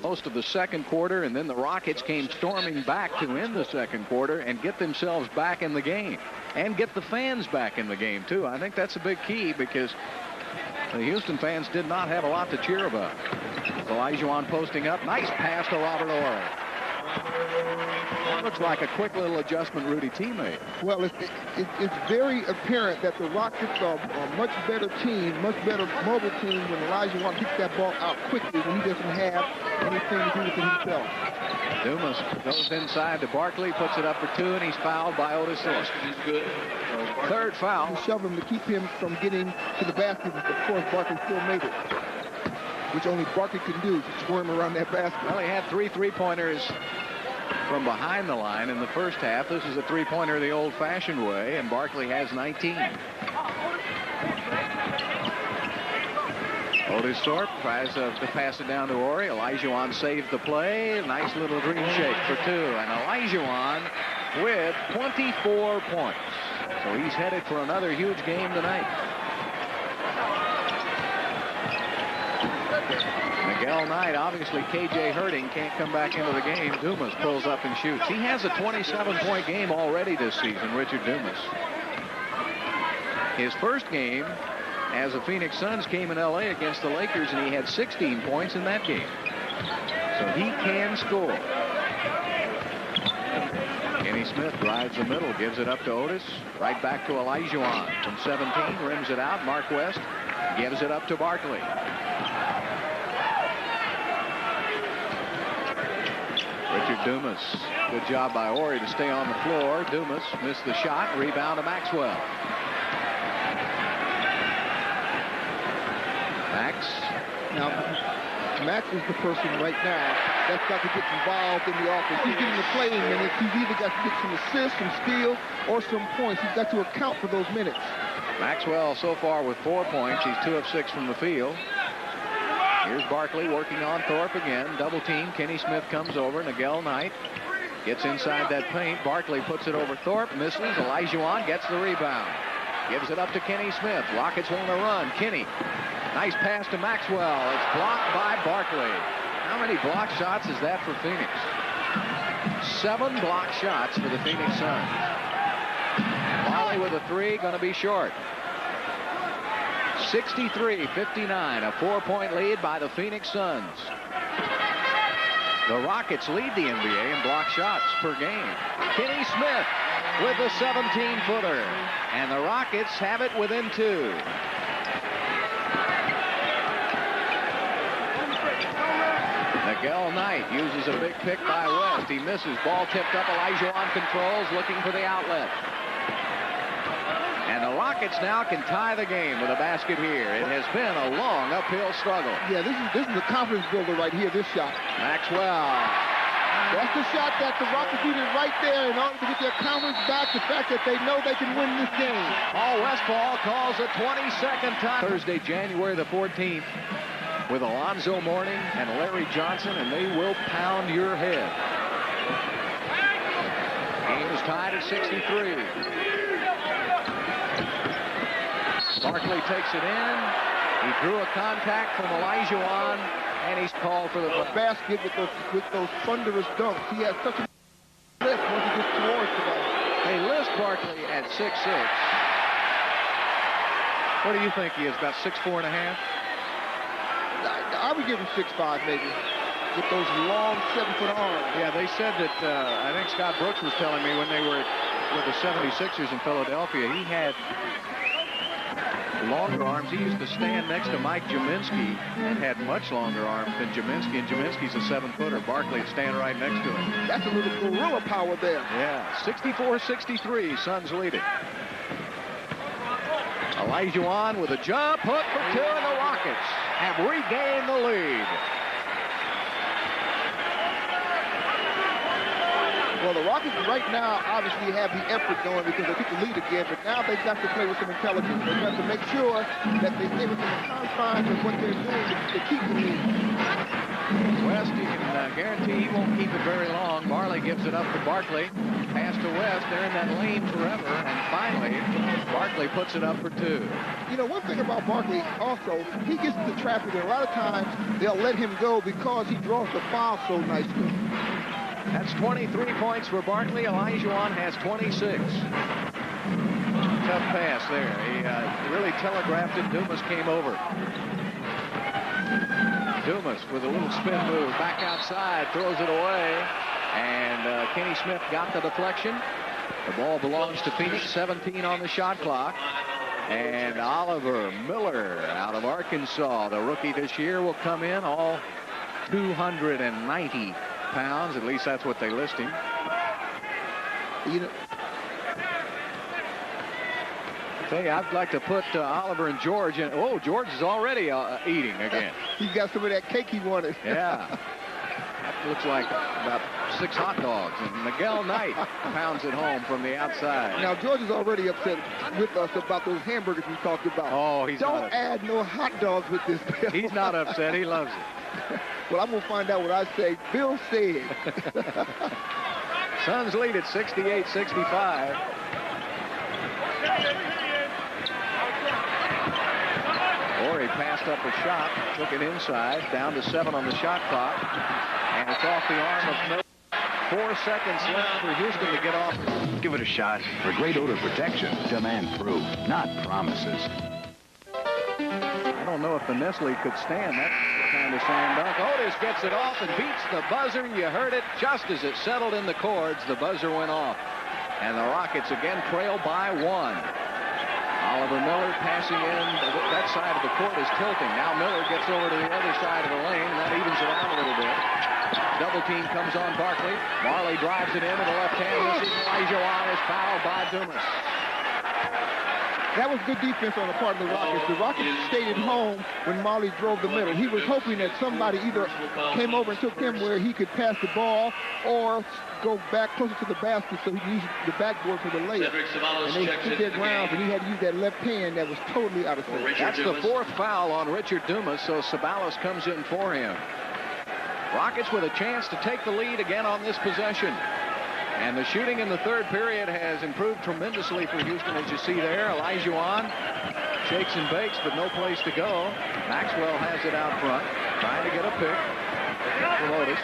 Most of the second quarter, and then the Rockets came storming back to end the second quarter and get themselves back in the game and get the fans back in the game, too. I think that's a big key because the Houston fans did not have a lot to cheer about. Olajuwon posting up. Nice pass to Robert Horry. That looks like a quick little adjustment Rudy T made. Well, it's very apparent that the Rockets are a much better team, much better mobile team when Olajuwon kicks that ball out quickly when he doesn't have anything to do with it himself. Dumas goes inside to Barkley, puts it up for 2, and he's fouled by Otis Thorpe. Third foul. Shove him to keep him from getting to the basket. Of course, Barkley still made it, which only Barkley can do, to squirm around that basket. Well, he had 3 three-pointers from behind the line in the first half. This is a three-pointer the old-fashioned way, and Barkley has 19. Otis Thorpe tries to pass it down to Horry. Olajuwon saves the play. Nice little green shake for 2. And Olajuwon with 24 points. So he's headed for another huge game tonight. Miguel Knight, obviously KJ hurting, can't come back into the game. Dumas pulls up and shoots. He has a 27-point game already this season, Richard Dumas. His first game as a Phoenix Suns came in LA against the Lakers, and he had 16 points in that game. So he can score. Kenny Smith drives the middle, gives it up to Otis. Right back to Olajuwon from 17, rims it out. Mark West gives it up to Barkley. Dumas. Good job by Horry to stay on the floor. Dumas missed the shot. Rebound to Maxwell. Max. Now, Max is the person right now that's got to get involved in the offense. He's getting the playing minutes. He's either got to get some assists, some steals, or some points. He's got to account for those minutes. Maxwell so far with 4 points. He's 2 of 6 from the field. Here's Barkley working on Thorpe again. Double team. Kenny Smith comes over. Nigel Knight gets inside that paint. Barkley puts it over Thorpe. Misses. Olajuwon gets the rebound. Gives it up to Kenny Smith. Rockets want to run. Kenny. Nice pass to Maxwell. It's blocked by Barkley. How many block shots is that for Phoenix? 7 block shots for the Phoenix Suns. Barkley with a 3, going to be short. 63-59, a 4-point lead by the Phoenix Suns. The Rockets lead the NBA in block shots per game. Kenny Smith with the 17-footer. And the Rockets have it within 2. Nigel Knight uses a big pick by West. He misses. Ball tipped up. Olajuwon controls, looking for the outlet. And the Rockets now can tie the game with a basket here. It has been a long uphill struggle. Yeah, this is a confidence builder right here, this shot. Maxwell. That's the shot that the Rockets needed right there in order to get their confidence back, the fact that they know they can win this game. Paul Westphal calls a 22nd time. Thursday, January the 14th, with Alonzo Mourning and Larry Johnson, and they will pound your head. Game is tied at 63. Barkley takes it in. He drew a contact from Olajuwon, and he's called for the basket with those thunderous dunks. He has such a lift once he gets towards the ball. They list Barkley at 6'6". What do you think he is, about 6'4" and a half? I would give him 6'5", maybe, with those long 7-foot arms. Yeah, they said that, I think Scott Brooks was telling me when they were with the 76ers in Philadelphia, he had longer arms. He used to stand next to Mike Jaminski and had much longer arms than Jaminski, and Jaminski's a 7-footer. Barkley would stand right next to him. That's a little gorilla power there. Yeah, 64-63, Suns lead it. Olajuwon with a jump hook for 2, and the Rockets have regained the lead. Well, the Rockets right now obviously have the effort going because they took the lead again, but now they've got to play with some intelligence. They've got to make sure that they stay within the confines of what they're doing to keep the lead. West, you can guarantee he won't keep it very long. Barley gives it up to Barkley. Pass to West. They're in that lane forever. And finally, Barkley puts it up for 2. You know, one thing about Barkley also, he gets into traffic, and a lot of times they'll let him go because he draws the foul so nicely. That's 23 points for Barkley. Olajuwon has 26. Tough pass there. He really telegraphed it. Dumas came over. Dumas with a little spin move. Back outside. Throws it away. And Kenny Smith got the deflection. The ball belongs to Phoenix. 17 on the shot clock. And Oliver Miller out of Arkansas, the rookie this year, will come in all 290 pounds. At least that's what they list him. You know, Hey, I'd like to put Oliver and George in. Oh, George is already eating again. He's got some of that cake he wanted. Yeah. That looks like about 6 hot dogs. And Nigel Knight pounds it home from the outside. Now, George is already upset with us about those hamburgers we talked about. Oh, he's Don't add no hot dogs with this, Bill. He's not upset. He loves it. Well, I'm going to find out what I say. Bill said. Suns lead at 68-65. Horry passed up a shot, took it inside, down to 7 on the shot clock, and it's off the arm of Miller. 4 seconds left for Houston to get off. Give it a shot. For great odor protection, demand proof, not promises. I don't know if the Nestle could stand that kind of slam dunk. Otis gets it off and beats the buzzer. You heard it just as it settled in the cords. The buzzer went off. And the Rockets again trail by 1. Oliver Miller passing in. That side of the court is tilting. Now Miller gets over to the other side of the lane, and that evens it out a little bit. Double team comes on Barkley. Majerle drives it in with the left hand. Misses. Olajuwon is fouled by Dumas. That was good defense on the part of the Rockets. The Rockets stayed at home when Majerle drove the middle. He was hoping that somebody either came over and took him where he could pass the ball or go back closer to the basket so he could use the backboard for the layup. And they stood their grounds, and he had to use that left hand that was totally out of sync. That's the fourth foul on Richard Dumas, so Ceballos comes in for him. Rockets with a chance to take the lead again on this possession. And the shooting in the third period has improved tremendously for Houston, as you see there. Olajuwon shakes and bakes, but no place to go. Maxwell has it out front, trying to get a pick from Otis.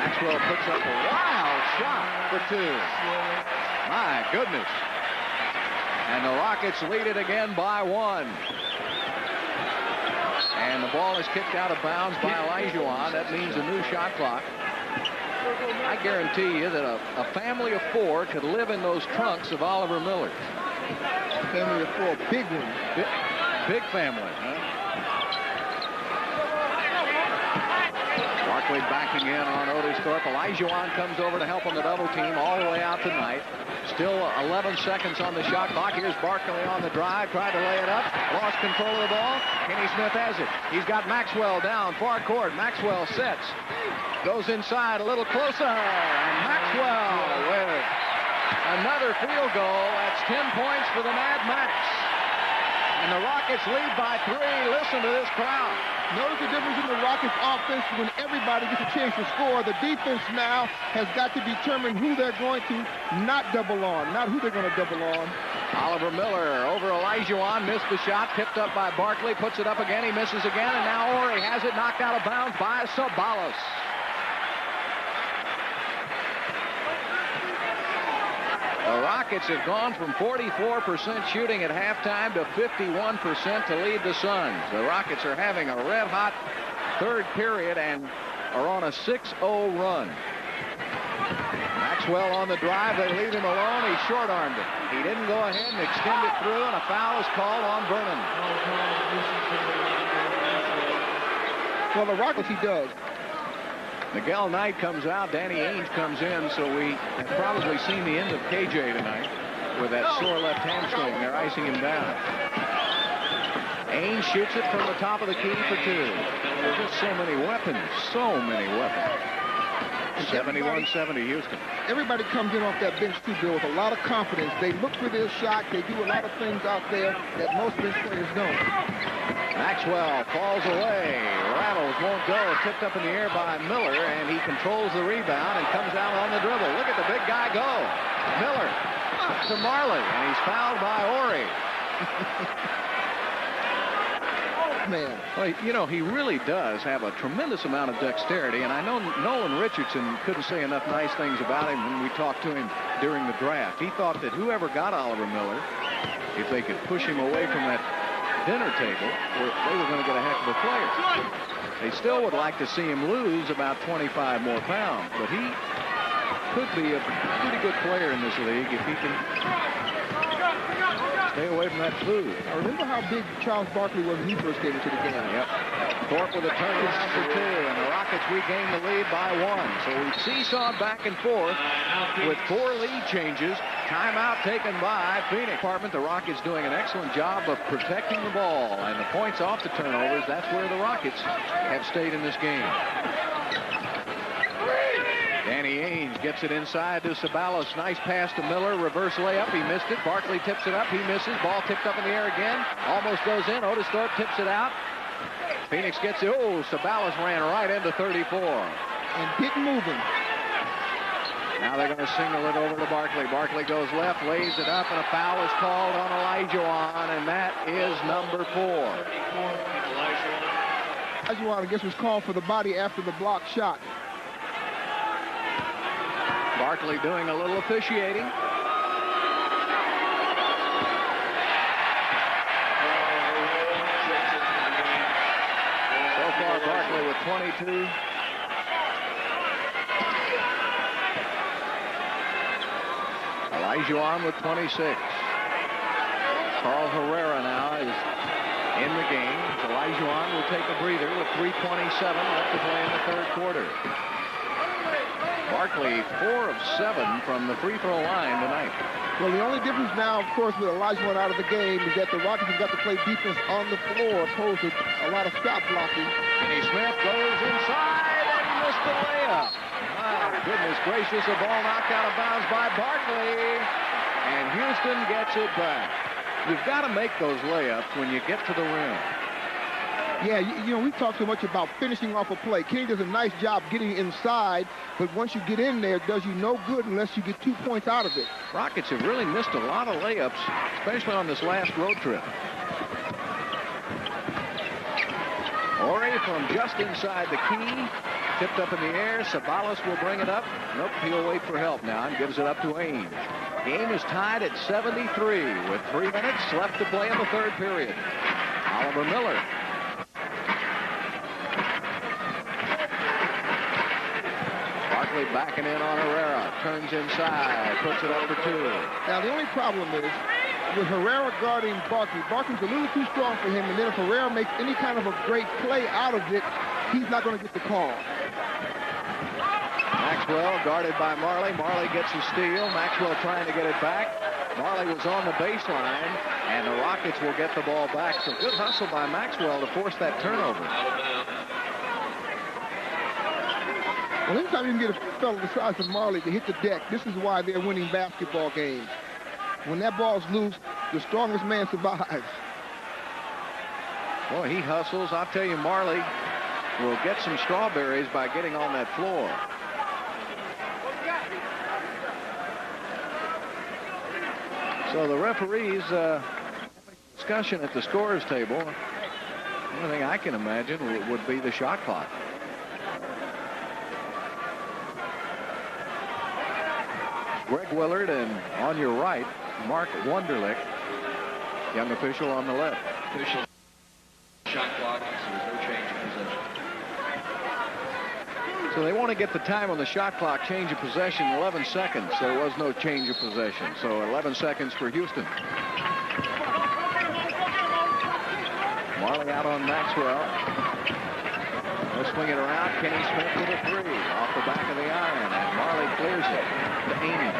Maxwell puts up a wild shot for two. My goodness. And the Rockets lead it again by one. And the ball is kicked out of bounds by Olajuwon. That means a new shot clock. I guarantee you that a family of four could live in those trunks of Oliver Miller. Family of four, big one. Big family, huh? Barkley backing in on Otis Thorpe. Olajuwon comes over to help on the double team all the way out tonight. Still 11 seconds on the shot clock. Here's Barkley on the drive, tried to lay it up, lost control of the ball. Kenny Smith has it. He's got Maxwell down far court. Maxwell sets, goes inside a little closer, and Maxwell with another field goal. That's 10 points for the Mad Max. And the Rockets lead by 3. Listen to this crowd. Notice the difference in the Rockets offense when everybody gets a chance to score. The defense now has got to determine who they're going to not double on, not who they're going to double on. Oliver Miller over Olajuwon, missed the shot, tipped up by Barkley, puts it up again, he misses again, and now Ori has it knocked out of bounds by Ceballos. The Rockets have gone from 44% shooting at halftime to 51% to lead the Suns. The Rockets are having a red-hot third period and are on a 6-0 run. Maxwell on the drive. They leave him alone. He short-armed it. He didn't go ahead and extend it through, and a foul is called on Vernon. Well, the Rockets, he does. Miguel Knight comes out, Danny Ainge comes in, so we have probably seen the end of KJ tonight with that sore left hamstring. They're icing him down. Ainge shoots it from the top of the key for two. There's just so many weapons, so many weapons. 71-70 Houston. Everybody comes in off that bench, too, Bill, with a lot of confidence. They look for their shot. They do a lot of things out there that most bench players don't. Maxwell falls away. Rattles, won't go. Tipped up in the air by Miller, and he controls the rebound and comes out on the dribble. Look at the big guy go. Miller to Majerle, and he's fouled by Ori. Man. Well, you know, he really does have a tremendous amount of dexterity, and I know Nolan Richardson couldn't say enough nice things about him when we talked to him during the draft. He thought that whoever got Oliver Miller, if they could push him away from that dinner table, they were going to get a heck of a player. They still would like to see him lose about 25 more pounds, but he could be a pretty good player in this league if he can stay away from that food. I remember how big Charles Barkley was when he first came into the game. Yep. Thorpe with a turnaround for two, and the Rockets regain the lead by 1. So we seesawed back and forth with 4 lead changes. Timeout taken by Phoenix. The Rockets doing an excellent job of protecting the ball, and the points off the turnovers, that's where the Rockets have stayed in this game. Danny Ainge gets it inside to Ceballos. Nice pass to Miller. Reverse layup. He missed it. Barkley tips it up. He misses. Ball tipped up in the air again. Almost goes in. Otis Thorpe tips it out. Phoenix gets it. Oh, Ceballos ran right into 34. And didn't move him. Now they're going to single it over to Barkley. Barkley goes left, lays it up, and a foul is called on Olajuwon, and that is number 4. Olajuwon, I guess, was called for the body after the block shot. Barkley doing a little officiating. So far, Barkley with 22. Olajuwon with 26. Carl Herrera now is in the game. Olajuwon will take a breather with 3:27 left to play in the third quarter. Barkley 4 of 7 from the free throw line tonight. Well, the only difference now, of course, with Olajuwon out of the game is that the Rockets have got to play defense on the floor opposed to a lot of shot blocking. Kenny Smith goes inside and missed the layup. My goodness gracious, a ball knocked out of bounds by Barkley. And Houston gets it back. You've got to make those layups when you get to the rim. Yeah, you know, we talk so much about finishing off a play. Kenny does a nice job getting inside, but once you get in there, it does you no good unless you get 2 points out of it. Rockets have really missed a lot of layups, especially on this last road trip. Ori from just inside the key. Tipped up in the air. Sabalas will bring it up. Nope, he'll wait for help now and gives it up to Ainge. Game is tied at 73 with 3 minutes left to play in the third period. Oliver Miller. Barkley backing in on Herrera. Turns inside. Puts it up for 2. Now, the only problem is with Herrera guarding Barkley. Barkley's a little too strong for him, and then if Herrera makes any kind of a great play out of it, he's not going to get the call. Maxwell guarded by Marley. Marley gets a steal. Maxwell trying to get it back. Marley was on the baseline, and the Rockets will get the ball back. So good hustle by Maxwell to force that turnover. Well, anytime you can get a fellow the size of Marley to hit the deck, this is why they're winning basketball games. When that ball's loose, the strongest man survives. Boy, he hustles. I'll tell you, Marley will get some strawberries by getting on that floor. So the referees discussion at the scorer's table. The only thing I can imagine would be the shot clock. Greg Willard, and on your right, Mark Wunderlich, young official on the left. Official shot clock, so there's no change in possession. So they want to get the time on the shot clock, change of possession, 11 seconds. There was no change of possession, so 11 seconds for Houston. Marley out on Maxwell. They'll swing it around. Kenny Smith with a 3 off the back of the iron, and Marley clears it to Ainge.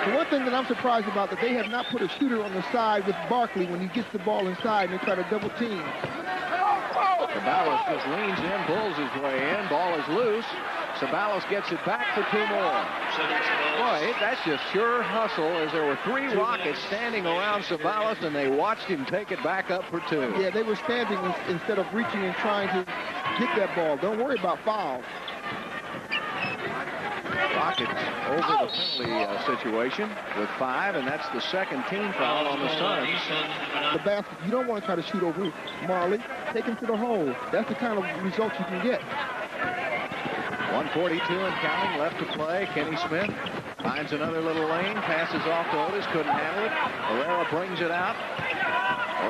The one thing that I'm surprised about that they have not put a shooter on the side with Barkley when he gets the ball inside and they try to double team. Sabalas just leans in, pulls his way in. Ball is loose. Sabalas gets it back for 2 more. Boy, that's just sure hustle, as there were 3 Rockets standing around Sabalas, and they watched him take it back up for 2. Yeah, they were standing instead of reaching and trying to get that ball. Don't worry about fouls. Rockets over the penalty situation with 5, and that's the second team foul on the Suns. The basket, you don't want to try to shoot over Marley. Take him to the hole. That's the kind of results you can get. 1:42 and counting left to play. Kenny Smith finds another little lane, passes off to Otis, couldn't handle it. Herrera brings it out.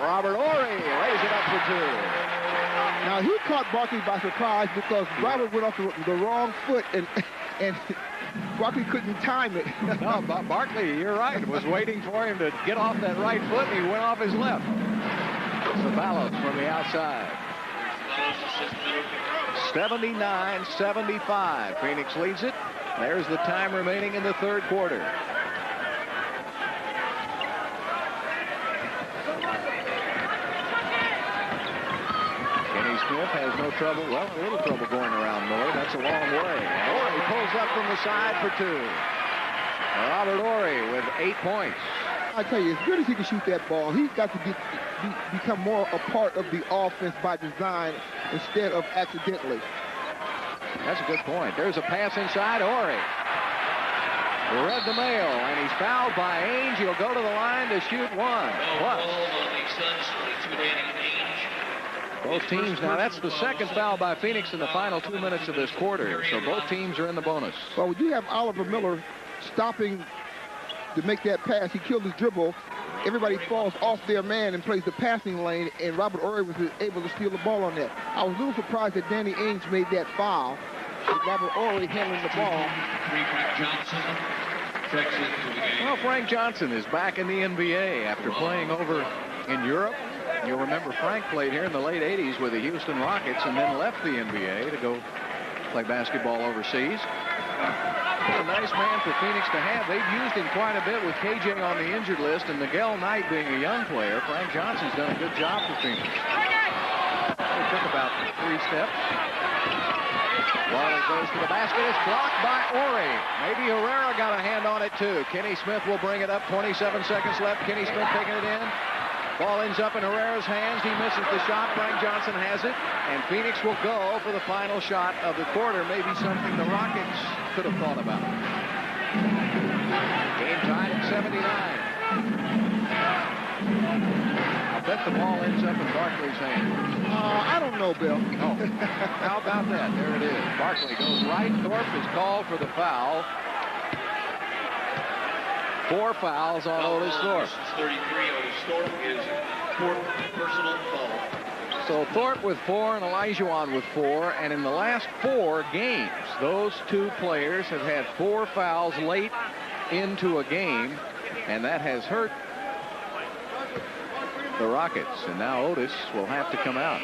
Robert Horry lays it up for 2. Now, he caught Barkley by surprise because Robert went off the wrong foot, and Barkley couldn't time it. No, Barkley, you're right, was waiting for him to get off that right foot, and he went off his left. Sabalas from the outside. 79-75. Phoenix leads it. There's the time remaining in the third quarter. Smith has no trouble, well, a little trouble going around Miller. That's a long way. Horry pulls up from the side for 2. Robert Horry with 8 points. I tell you, as good as he can shoot that ball, he's got to become more a part of the offense by design instead of accidentally. That's a good point. There's a pass inside. Horry read the mail, and he's fouled by Ainge. He'll go to the line to shoot 1. Plus. Both teams, now that's the second foul by Phoenix in the final 2 minutes of this quarter, so both teams are in the bonus. Well, we do have Oliver Miller stopping to make that pass. He killed his dribble. Everybody falls off their man and plays the passing lane, and Robert Horry was able to steal the ball on that. I was a little surprised that Danny Ainge made that foul with Robert Horry handling the ball. checks into the game. Well, Frank Johnson is back in the NBA after playing over in Europe. You'll remember Frank played here in the late 80s with the Houston Rockets and then left the NBA to go play basketball overseas. A nice man for Phoenix to have. They've used him quite a bit with KJ on the injured list and Miguel Knight being a young player. Frank Johnson's done a good job for Phoenix. It took about 3 steps. Barkley goes to the basket. It's blocked by Ori. Maybe Herrera got a hand on it too. Kenny Smith will bring it up. 27 seconds left. Kenny Smith taking it in. Ball ends up in Herrera's hands. He misses the shot. Frank Johnson has it. And Phoenix will go for the final shot of the quarter. Maybe something the Rockets could have thought about. Game tied at 79. I bet the ball ends up in Barkley's hands. I don't know, Bill. Oh, how about that? There it is. Barkley goes right. Thorpe is called for the foul. 4 fouls on Otis Thorpe. 33. Otis Thorpe is 4th personal foul. So Thorpe with 4 and Olajuwon with 4. And in the last 4 games, those 2 players have had 4 fouls late into a game. And that has hurt the Rockets. And now Otis will have to come out.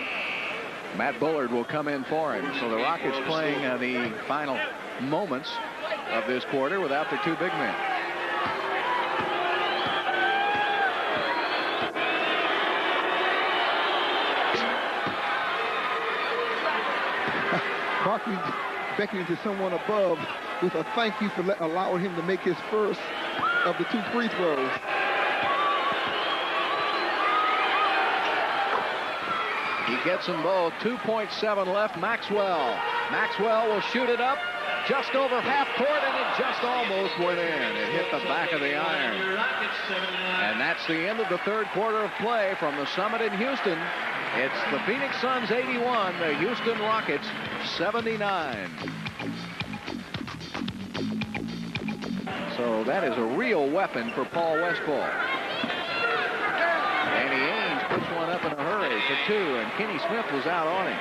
Matt Bullard will come in for him. So the Rockets playing the final moments of this quarter without their 2 big men. Barkley beckoning to someone above with a thank you for allowing him to make his first of the 2 free throws. He gets them both. 2.7 left. Maxwell will shoot it up just over half court, and it just almost went in. It hit the back of the iron. And that's the end of the 3rd quarter of play from the Summit in Houston. It's the Phoenix Suns 81, the Houston Rockets 79. So that is a real weapon for Paul Westphal. Danny Ainge puts one up in a hurry for 2, and Kenny Smith was out on him.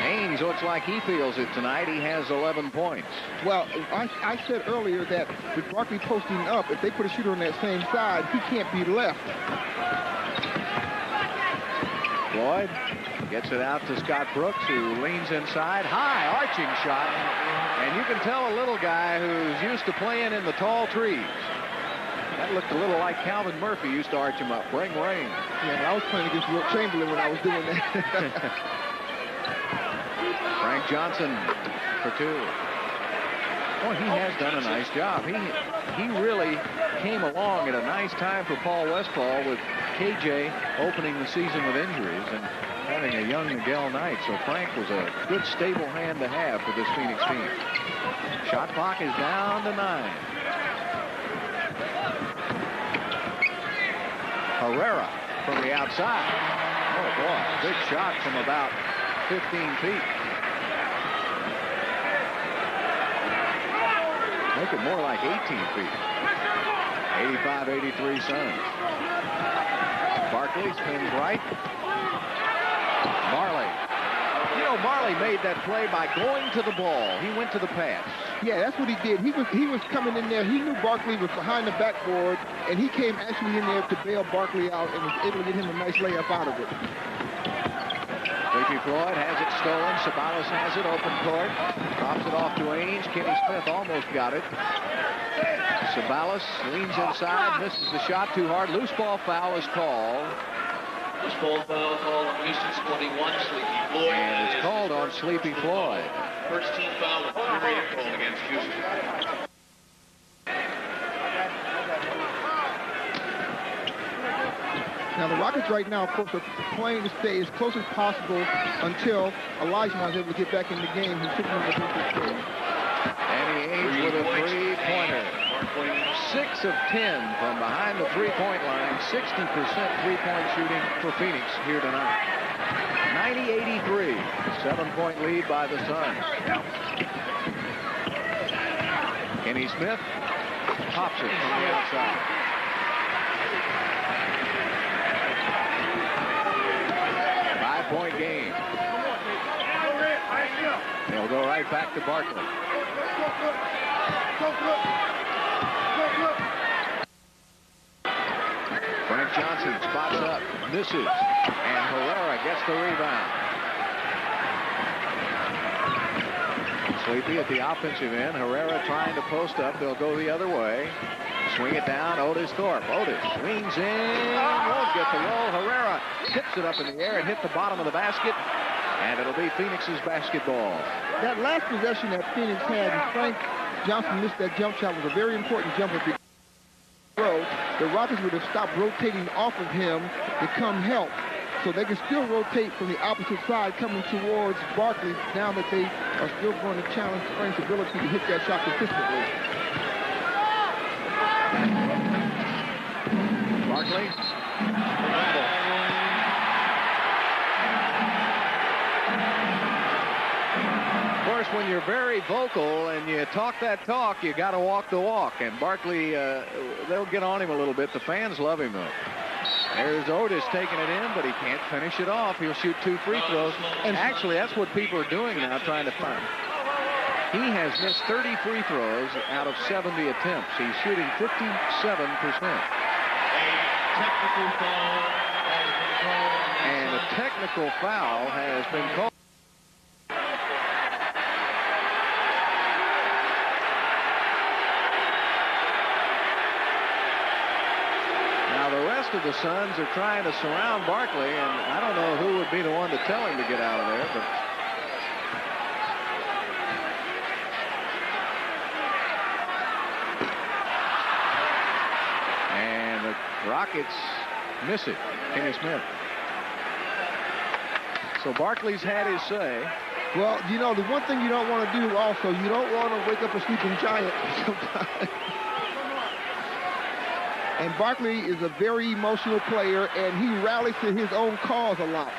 Ainge looks like he feels it tonight. He has 11 points. Well, I said earlier that with Barkley posting up, if they put a shooter on that same side, he can't be left. Floyd gets it out to Scott Brooks, who leans inside. High arching shot. And you can tell a little guy who's used to playing in the tall trees. That looked a little like Calvin Murphy used to arch him up. Bring rain. Yeah, I was playing against Wilt Chamberlain when I was doing that. Frank Johnson for 2. Well, he has done a nice job. He really came along at a nice time for Paul Westphal with KJ opening the season with injuries and having a young Miguel Knight. So Frank was a good, stable hand to have for this Phoenix team. Shot clock is down to 9. Herrera from the outside. Oh, boy, big shot from about 15 feet. Make it more like 18 feet. 85-83 Suns. Barkley spins right. Majerle. You know, Majerle made that play by going to the ball. He went to the pass. Yeah, that's what he did. He was coming in there. He knew Barkley was behind the backboard, and he came actually in there to bail Barkley out and was able to get him a nice layup out of it. Sleepy Floyd has it stolen. Sabalas has it. Open court. Drops it off to Ainge. Kenny Smith almost got it. Sabalas leans inside. Misses the shot too hard. Loose ball foul is called. Loose ball foul called on Houston's 21, Sleepy Floyd. And it's called on Sleepy Floyd. First team foul of the period called against Houston. Now, the Rockets right now, of course, are playing to stay as close as possible until Olajuwon is able to get back in the game. He's sitting on the bench. Danny Ainge with a three-pointer. 6 of 10 from behind the three-point line. 60% three-point shooting for Phoenix here tonight. 90-83. 7-point lead by the Suns. Kenny Smith pops it from the outside. Point game. They'll go right back to Barkley. Frank Johnson spots up, misses, and Herrera gets the rebound. Sleepy at the offensive end. Herrera trying to post up. They'll go the other way. Swing it down. Otis Thorpe. Otis leans in. Won't get the roll. Herrera tips it up in the air. It hit the bottom of the basket. And it'll be Phoenix's basketball. That last possession that Phoenix had, and Frank Johnson missed that jump shot, was a very important jumper. The Rockets would have stopped rotating off of him to come help. So they can still rotate from the opposite side coming towards Barkley now that they are still going to challenge Frank's ability to hit that shot consistently. Barkley. Of course, when you're very vocal and you talk that talk, you got to walk the walk. And Barkley, they'll get on him a little bit. The fans love him, though. There's Otis taking it in, but he can't finish it off. He'll shoot 2 free throws. And actually, that's what people are doing now, trying to find. He has missed 30 free throws out of 70 attempts. He's shooting 57%. And a technical foul has been called. The rest of the Suns are trying to surround Barkley, and I don't know who would be the one to tell him to get out of there. But and the Rockets miss it. Kenny Smith. So Barkley's had his say. Well, you know, the one thing you don't want to do also, you don't want to wake up a sleeping giant sometimes. And Barkley is a very emotional player, and he rallies to his own cause a lot.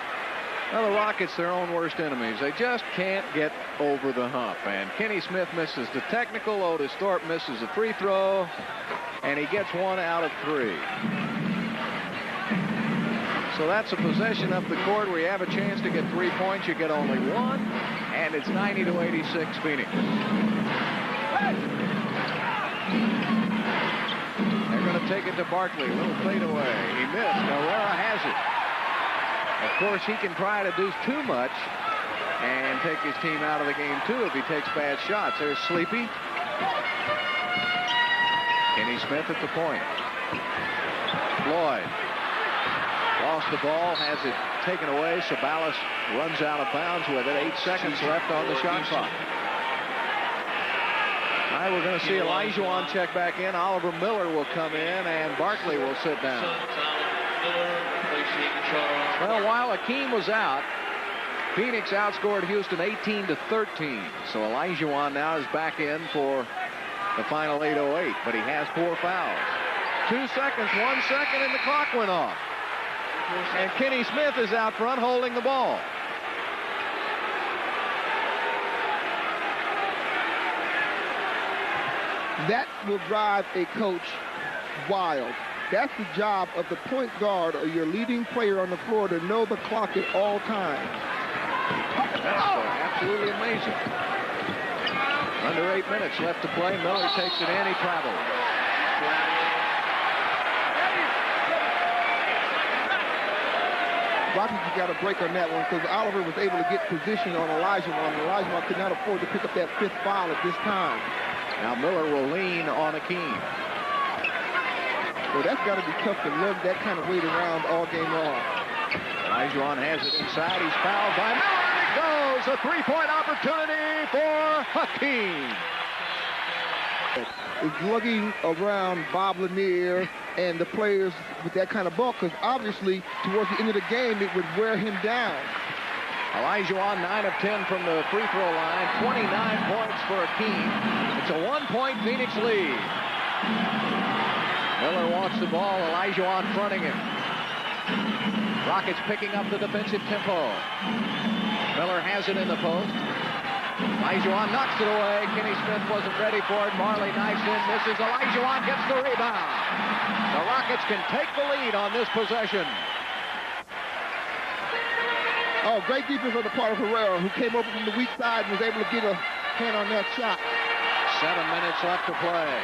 Well, the Rockets, their own worst enemies. They just can't get over the hump. And Kenny Smith misses the technical. Otis Thorpe misses a free throw, and he gets 1 out of 3. So that's a possession up the court where you have a chance to get 3 points. You get only 1, and it's 90-86 Phoenix. Going to take it to Barkley. A little fade away. He missed. Herrera has it. Of course, he can try to do too much and take his team out of the game, too, if he takes bad shots. There's Sleepy. Kenny Smith at the point. Floyd lost the ball, has it taken away. Sabalas runs out of bounds with it. 8 seconds left on the shot clock. All right, we're going to see Olajuwon check back in. Oliver Miller will come in, and Barkley will sit down. Well, while Hakeem was out, Phoenix outscored Houston 18-13. So Olajuwon now is back in for the final 8:08, but he has 4 fouls. 2 seconds, 1 second, and the clock went off. And Kenny Smith is out front holding the ball. That will drive a coach wild. That's the job of the point guard or your leading player on the floor, to know the clock at all times. That's absolutely amazing. Under 8 minutes left to play. Miller takes it in. He travels. Rockets got a break on that one because Oliver was able to get position on Olajuwon. Olajuwon could not afford to pick up that 5th foul at this time. Now Miller will lean on Hakeem. Well, that's got to be tough to lug that kind of weight around all game long. Olajuwon has it inside. He's fouled by Miller, and it goes. A 3-point opportunity for Hakeem. Is lugging around Bob Lanier and the players with that kind of ball, because obviously towards the end of the game it would wear him down. Olajuwon 9 of 10 from the free throw line. 29 points for Hakeem. It's a 1-point Phoenix lead. Miller wants the ball. Olajuwon fronting him. Rockets picking up the defensive tempo. Miller has it in the post. Olajuwon knocks it away. Kenny Smith wasn't ready for it. Marley knifes in, misses. Olajuwon gets the rebound. The Rockets can take the lead on this possession. Oh, great defense on the part of Herrera, who came over from the weak side and was able to get a hand on that shot. 7 minutes left to play.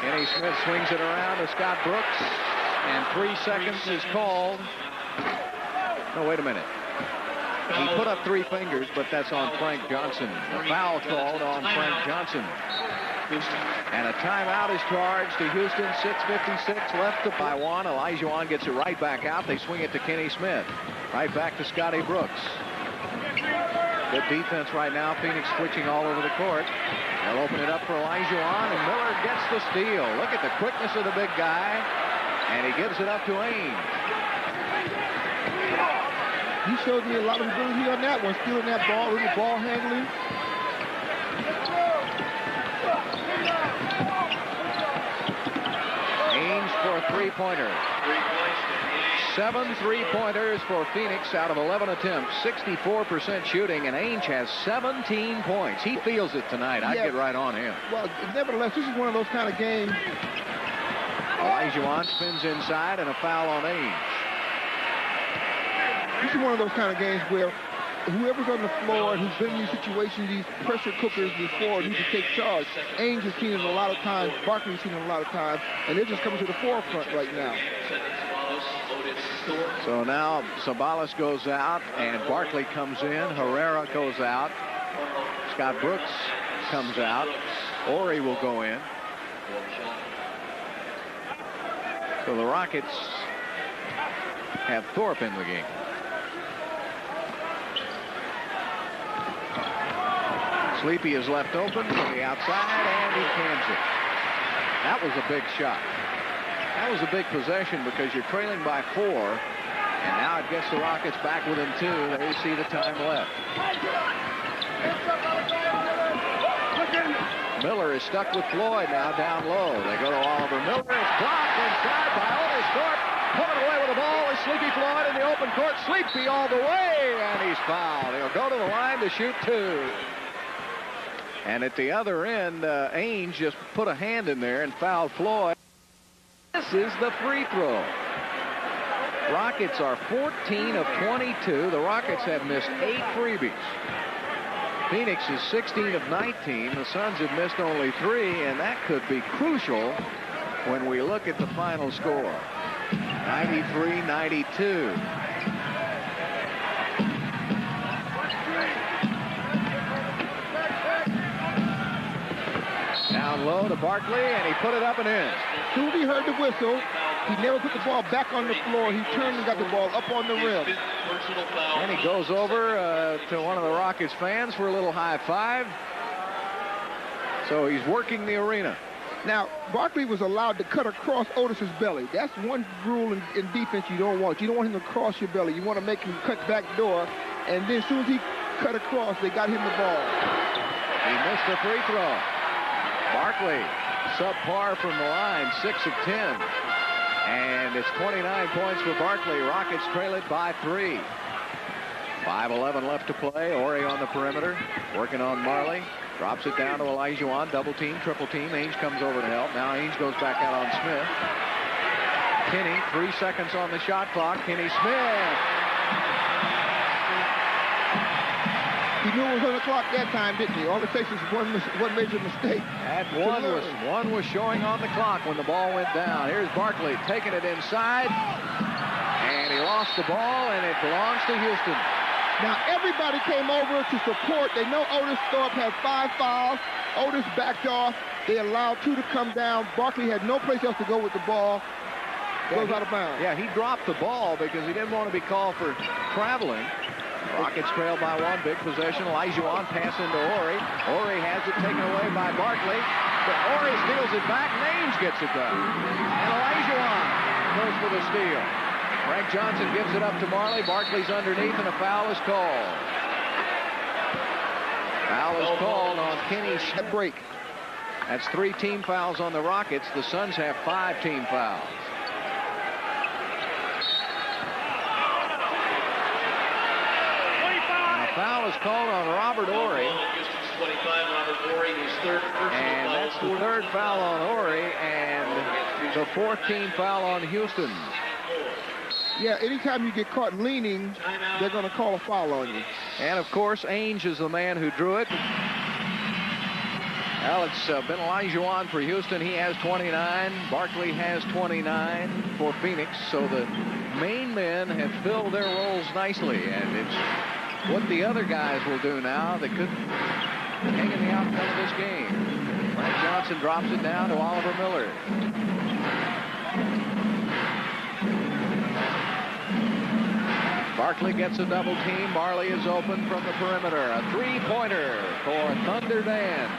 Kenny Smith swings it around to Scott Brooks, and 3 seconds is called. No, wait a minute. He put up 3 fingers, but that's on Frank Johnson. A foul called on Frank Johnson. And a timeout is charged to Houston. 6:56 left to by one. Olajuwon gets it right back out. They swing it to Kenny Smith. Right back to Scotty Brooks. Good defense right now. Phoenix switching all over the court. They'll open it up for Olajuwon, and Miller gets the steal. Look at the quickness of the big guy. And he gives it up to Ainge. He showed me a lot of ability on that one, stealing that ball, little ball handling. Ainge for a three-pointer. 7 3-pointers for Phoenix out of 11 attempts, 64% shooting, and Ainge has 17 points. He feels it tonight. I'd get right on him. Well, nevertheless, this is one of those kind of games. Olajuwon spins inside, and a foul on Ainge. This is one of those kind of games where whoever's on the floor and who's been in these situations, these pressure cookers before, needs to take charge. Ainge has seen it a lot of times. Barkley has seen it a lot of times. And they're just coming to the forefront right now. So now Sabalas goes out, and Barkley comes in. Herrera goes out. Scott Brooks comes out. Ori will go in. So the Rockets have Thorpe in the game. Sleepy is left open from the outside, and he cans it. That was a big shot. That was a big possession because you're trailing by 4, and now it gets the Rockets back within 2. There you see the time left. Miller is stuck with Floyd now down low. They go to Oliver Miller. It's blocked inside by Otis Thorpe. Pulling away with the ball is Sleepy Floyd in the open court. Sleepy all the way, and he's fouled. He'll go to the line to shoot 2. And at the other end, Ainge just put a hand in there and fouled Floyd. This is the free throw. Rockets are 14 of 22. The Rockets have missed 8 freebies. Phoenix is 16 of 19. The Suns have missed only 3, and that could be crucial when we look at the final score. 93-92. Down low to Barkley, and he put it up and in. As soon as he heard the whistle, he never put the ball back on the floor. He turned and got the ball up on the rim. And he goes over to one of the Rockets fans for a little high five. So he's working the arena. Now, Barkley was allowed to cut across Otis's belly. That's one rule in defense you don't want. You don't want him to cross your belly. You want to make him cut back door. And then as soon as he cut across, they got him the ball. He missed the free throw. Barkley, subpar from the line, 6 of 10. And it's 29 points for Barkley. Rockets trail it by 3. 5:11 left to play. Ori on the perimeter, working on Marley. Drops it down to Olajuwon. Double team, triple team. Ainge comes over to help. Now Ainge goes back out on Smith. Kenny, 3 seconds on the shot clock. Kenny Smith. He knew it was on the clock that time, didn't he? All it takes is one major mistake. That one was showing on the clock when the ball went down. Here's Barkley taking it inside, and he lost the ball, and it belongs to Houston. Now everybody came over to support. They know Otis Thorpe had 5 fouls. Otis backed off. They allowed 2 to come down. Barkley had no place else to go with the ball. Goes out of bounds. Yeah, he dropped the ball because he didn't want to be called for traveling. Rockets trail by 1. Big possession. Olajuwon pass into Ori. Ori has it taken away by Barkley. But Ori steals it back. Ainge gets it done. And Olajuwon goes for the steal. Frank Johnson gives it up to Marley. Barkley's underneath, and a foul is called. Foul is called on Kenny Smith. Break. That's 3 team fouls on the Rockets. The Suns have 5 team fouls. Foul is called on Robert Ori. And that's the 3rd foul on Ori and the 4th team foul on Houston. Yeah, anytime you get caught leaning, they're going to call a foul on you. And, of course, Ainge is the man who drew it. Well, it's been Olajuwon for Houston. He has 29. Barkley has 29 for Phoenix. So the main men have filled their roles nicely. And it's what the other guys will do now that could hang in the outcome of this game. Frank Johnson drops it down to Oliver Miller. Barkley gets a double team. Marley is open from the perimeter. A three-pointer for Thunder Dan.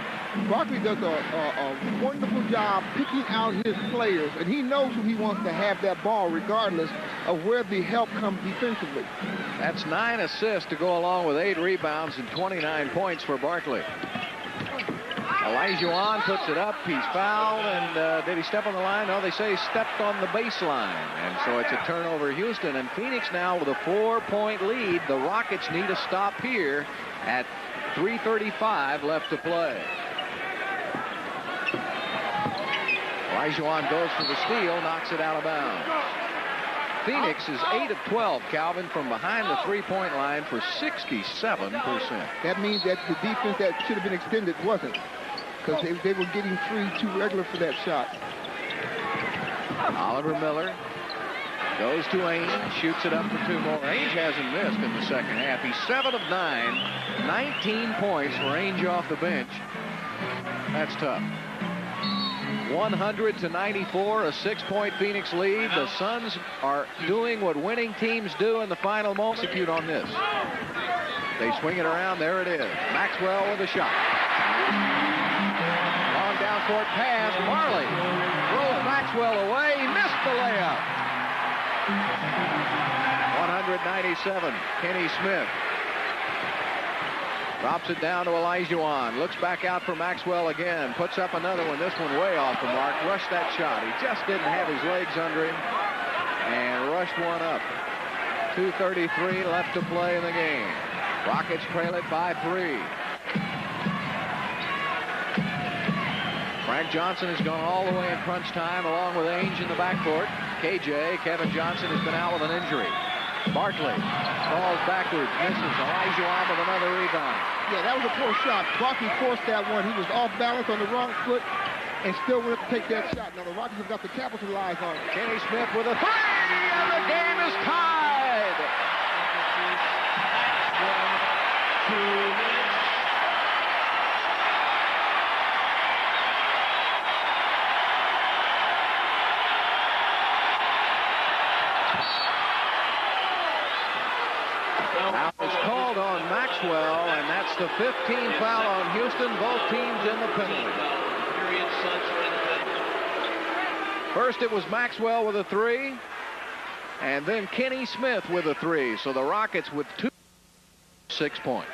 Barkley does a wonderful job picking out his players, and he knows who he wants to have that ball regardless of where the help comes defensively. That's 9 assists to go along with 8 rebounds and 29 points for Barkley. Olajuwon puts it up. He's fouled, and did he step on the line? No, they say he stepped on the baseline, and so it's a turnover. Houston and Phoenix now with a 4-point lead. The Rockets need a stop here at 3:35 left to play. Olajuwon goes for the steal, knocks it out of bounds. Phoenix is 8 of 12, Calvin, from behind the three-point line for 67%. That means that the defense that should have been extended wasn't, because they were getting free too regular for that shot. Oliver Miller goes to Ainge, shoots it up for 2 more. Ainge hasn't missed in the second half. He's 7 of 9, 19 points for Ainge off the bench. That's tough. 100-94, a 6-point Phoenix lead. The Suns are doing what winning teams do in the final moment. Execute on this. They swing it around. There it is. Maxwell with a shot. Long down court pass. Marley throws Maxwell away. He missed the layup. 197. Kenny Smith drops it down to Olajuwon. Looks back out for Maxwell again. Puts up another one. This one way off the mark. Rushed that shot. He just didn't have his legs under him. And rushed one up. 2:33 left to play in the game. Rockets trail it by 3. Frank Johnson has gone all the way in crunch time along with Ainge in the backcourt. Kevin Johnson has been out with an injury. Barkley falls backwards, misses. Olajuwon with another rebound. Yeah, that was a poor shot. Barkley forced that one. He was off balance on the wrong foot and still went to take that shot. Now the Rockets have got to capitalize on it. Kenny Smith with a 3, and the game is tied. 2 minutes. Now it's called on Maxwell, and that's the 15th foul on Houston. Both teams in the penalty. First it was Maxwell with a 3, and then Kenny Smith with a 3. So the Rockets with 6 points.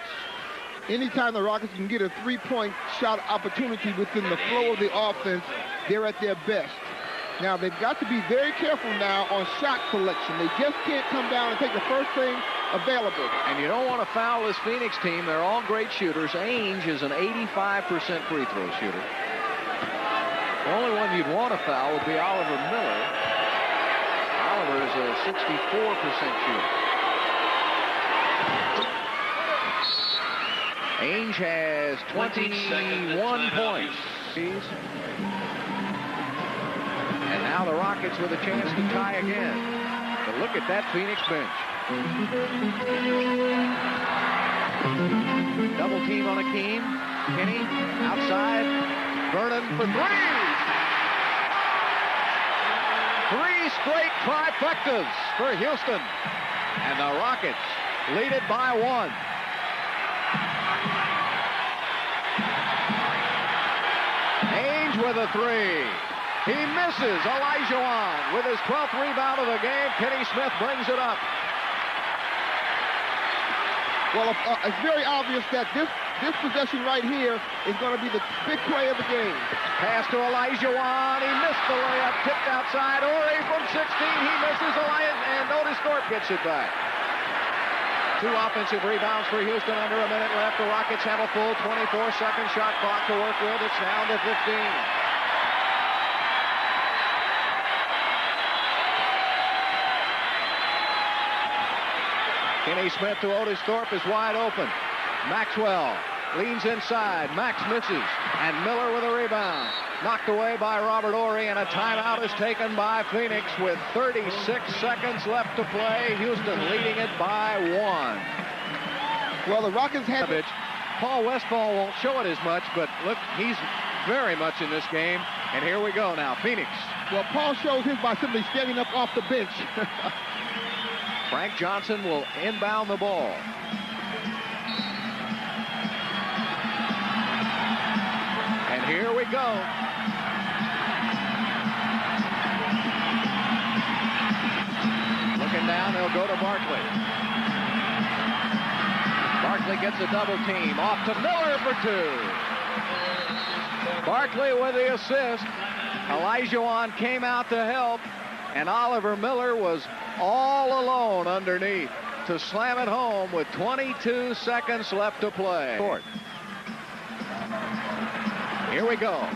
Anytime the Rockets can get a 3-point shot opportunity within the flow of the offense, they're at their best. Now, they've got to be very careful now on shot selection. They just can't come down and take the first thing available. And you don't want to foul this Phoenix team. They're all great shooters. Ainge is an 85% free throw shooter. The only one you'd want to foul would be Oliver Miller. Oliver is a 64% shooter. Ainge has 21 points. And now the Rockets with a chance to tie again. But look at that Phoenix bench. Double team on Hakeem. Kenny outside. Vernon for 3. 3 straight trifectas for Houston. And the Rockets lead it by 1. Ainge with a 3. He misses. Olajuwon with his 12th rebound of the game. Kenny Smith brings it up. Well, it's very obvious that this possession right here is going to be the big play of the game. Pass to Olajuwon. He missed the layup. Tipped outside. Ori from 16. He misses. And Otis Thorpe gets it back. 2 offensive rebounds for Houston under a minute left. The Rockets have a full 24-second shot clock to work with. It's down to 15. Kenny Smith to Otis Thorpe is wide open. Maxwell leans inside. Max misses. And Miller with a rebound. Knocked away by Robert Horry, and a timeout is taken by Phoenix with 36 seconds left to play. Houston leading it by 1. Well, the Rockets had... Paul Westphal won't show it as much, but look, he's very much in this game. And here we go now, Phoenix. Well, Paul shows his by simply standing up off the bench. Frank Johnson will inbound the ball. And here we go. Looking down, they'll go to Barkley. Barkley gets a double team. Off to Miller for 2. Barkley with the assist. Olajuwon came out to help, and Oliver Miller was all alone underneath to slam it home with 22 seconds left to play. Here we go.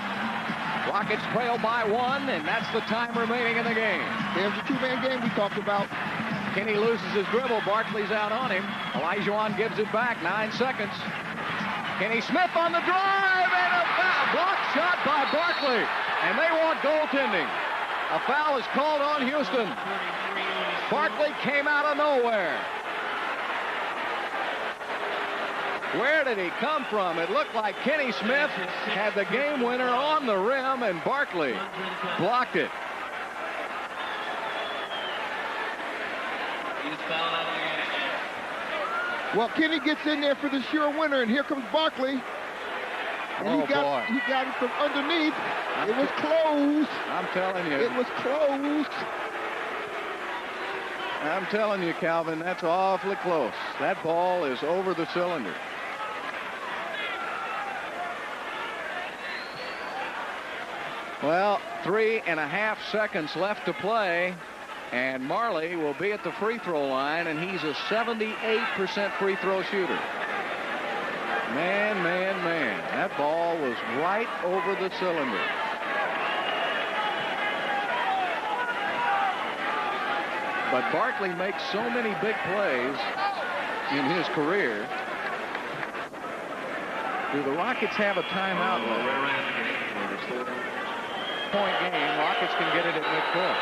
Rockets trail by 1, and that's the time remaining in the game. There's the two-man game we talked about. Kenny loses his dribble. Barkley's out on him. Olajuwon gives it back. 9 seconds. Kenny Smith on the drive, and a foul. Blocked shot by Barkley, and they want goaltending. A foul is called on Houston. Barkley came out of nowhere. Where did he come from? It looked like Kenny Smith had the game winner on the rim, and Barkley blocked it. Well, Kenny gets in there for the sure winner, and here comes Barkley. And he got it from underneath. It was close. I'm telling you. It was close. I'm telling you, Calvin, that's awfully close. That ball is over the cylinder. Well, 3.5 seconds left to play, and Marley will be at the free throw line, and he's a 78% free throw shooter. Man, man, man, that ball was right over the cylinder. But Barkley makes so many big plays in his career. Do the Rockets have a timeout left? Point game. Rockets can get it at midcourt.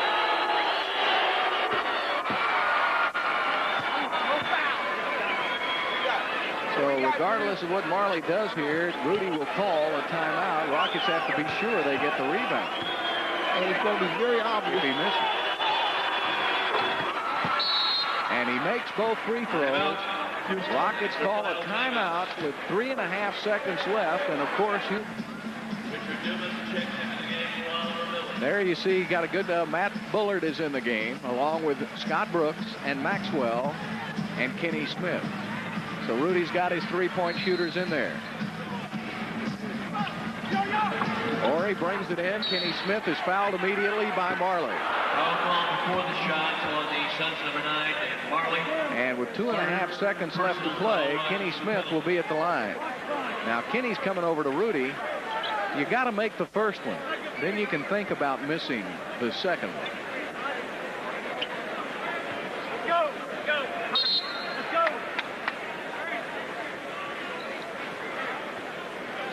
So regardless of what Marley does here, Rudy will call a timeout. Rockets have to be sure they get the rebound. And it's going to be very obvious. He misses. And he makes both free throws. Rockets call a timeout with 3.5 seconds left. And of course, there you see, got a good, Matt Bullard is in the game, along with Scott Brooks and Maxwell and Kenny Smith. So Rudy's got his three-point shooters in there. Horry brings it in. Kenny Smith is fouled immediately by Marley. Foul call before the shot on the Suns number 9, Marley. And with 2.5 seconds left to play, Kenny Smith will be at the line. Now Kenny's coming over to Rudy. You got to make the first one. Then you can think about missing the second one.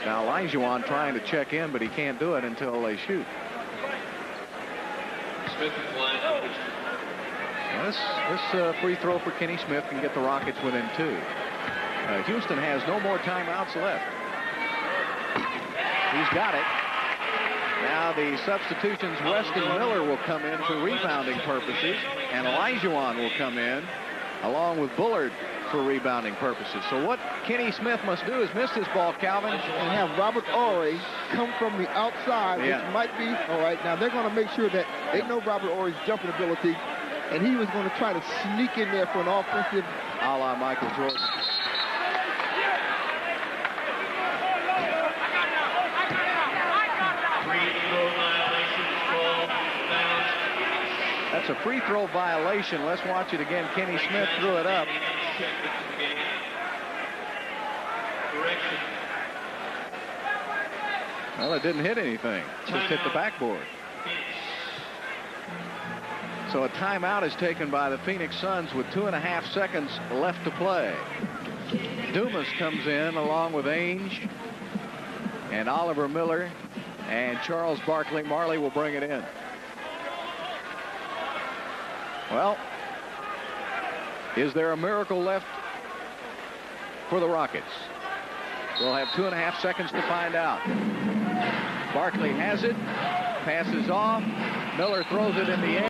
Now Olajuwon trying to check in, but he can't do it until they shoot. Smith is line. This free throw for Kenny Smith can get the Rockets within 2. Houston has no more timeouts left. He's got it. Now the substitutions, Weston Miller will come in for rebounding purposes, and Olajuwon will come in along with Bullard for rebounding purposes. So what Kenny Smith must do is miss this ball, Calvin, and have Robert Horry come from the outside, which might be all right. Now they're going to make sure that they know Robert Horry's jumping ability, and he was going to try to sneak in there for an offensive, a la Michael Jordan. That's a free throw violation. Let's watch it again. Kenny Smith threw it up. Well, it didn't hit anything. Just hit the backboard. So a timeout is taken by the Phoenix Suns with 2.5 seconds left to play. Dumas comes in along with Ainge and Oliver Miller and Charles Barkley. Majerle will bring it in. Well, is there a miracle left for the Rockets? We'll have 2.5 seconds to find out. Barkley has it, passes off, Miller throws it in the air.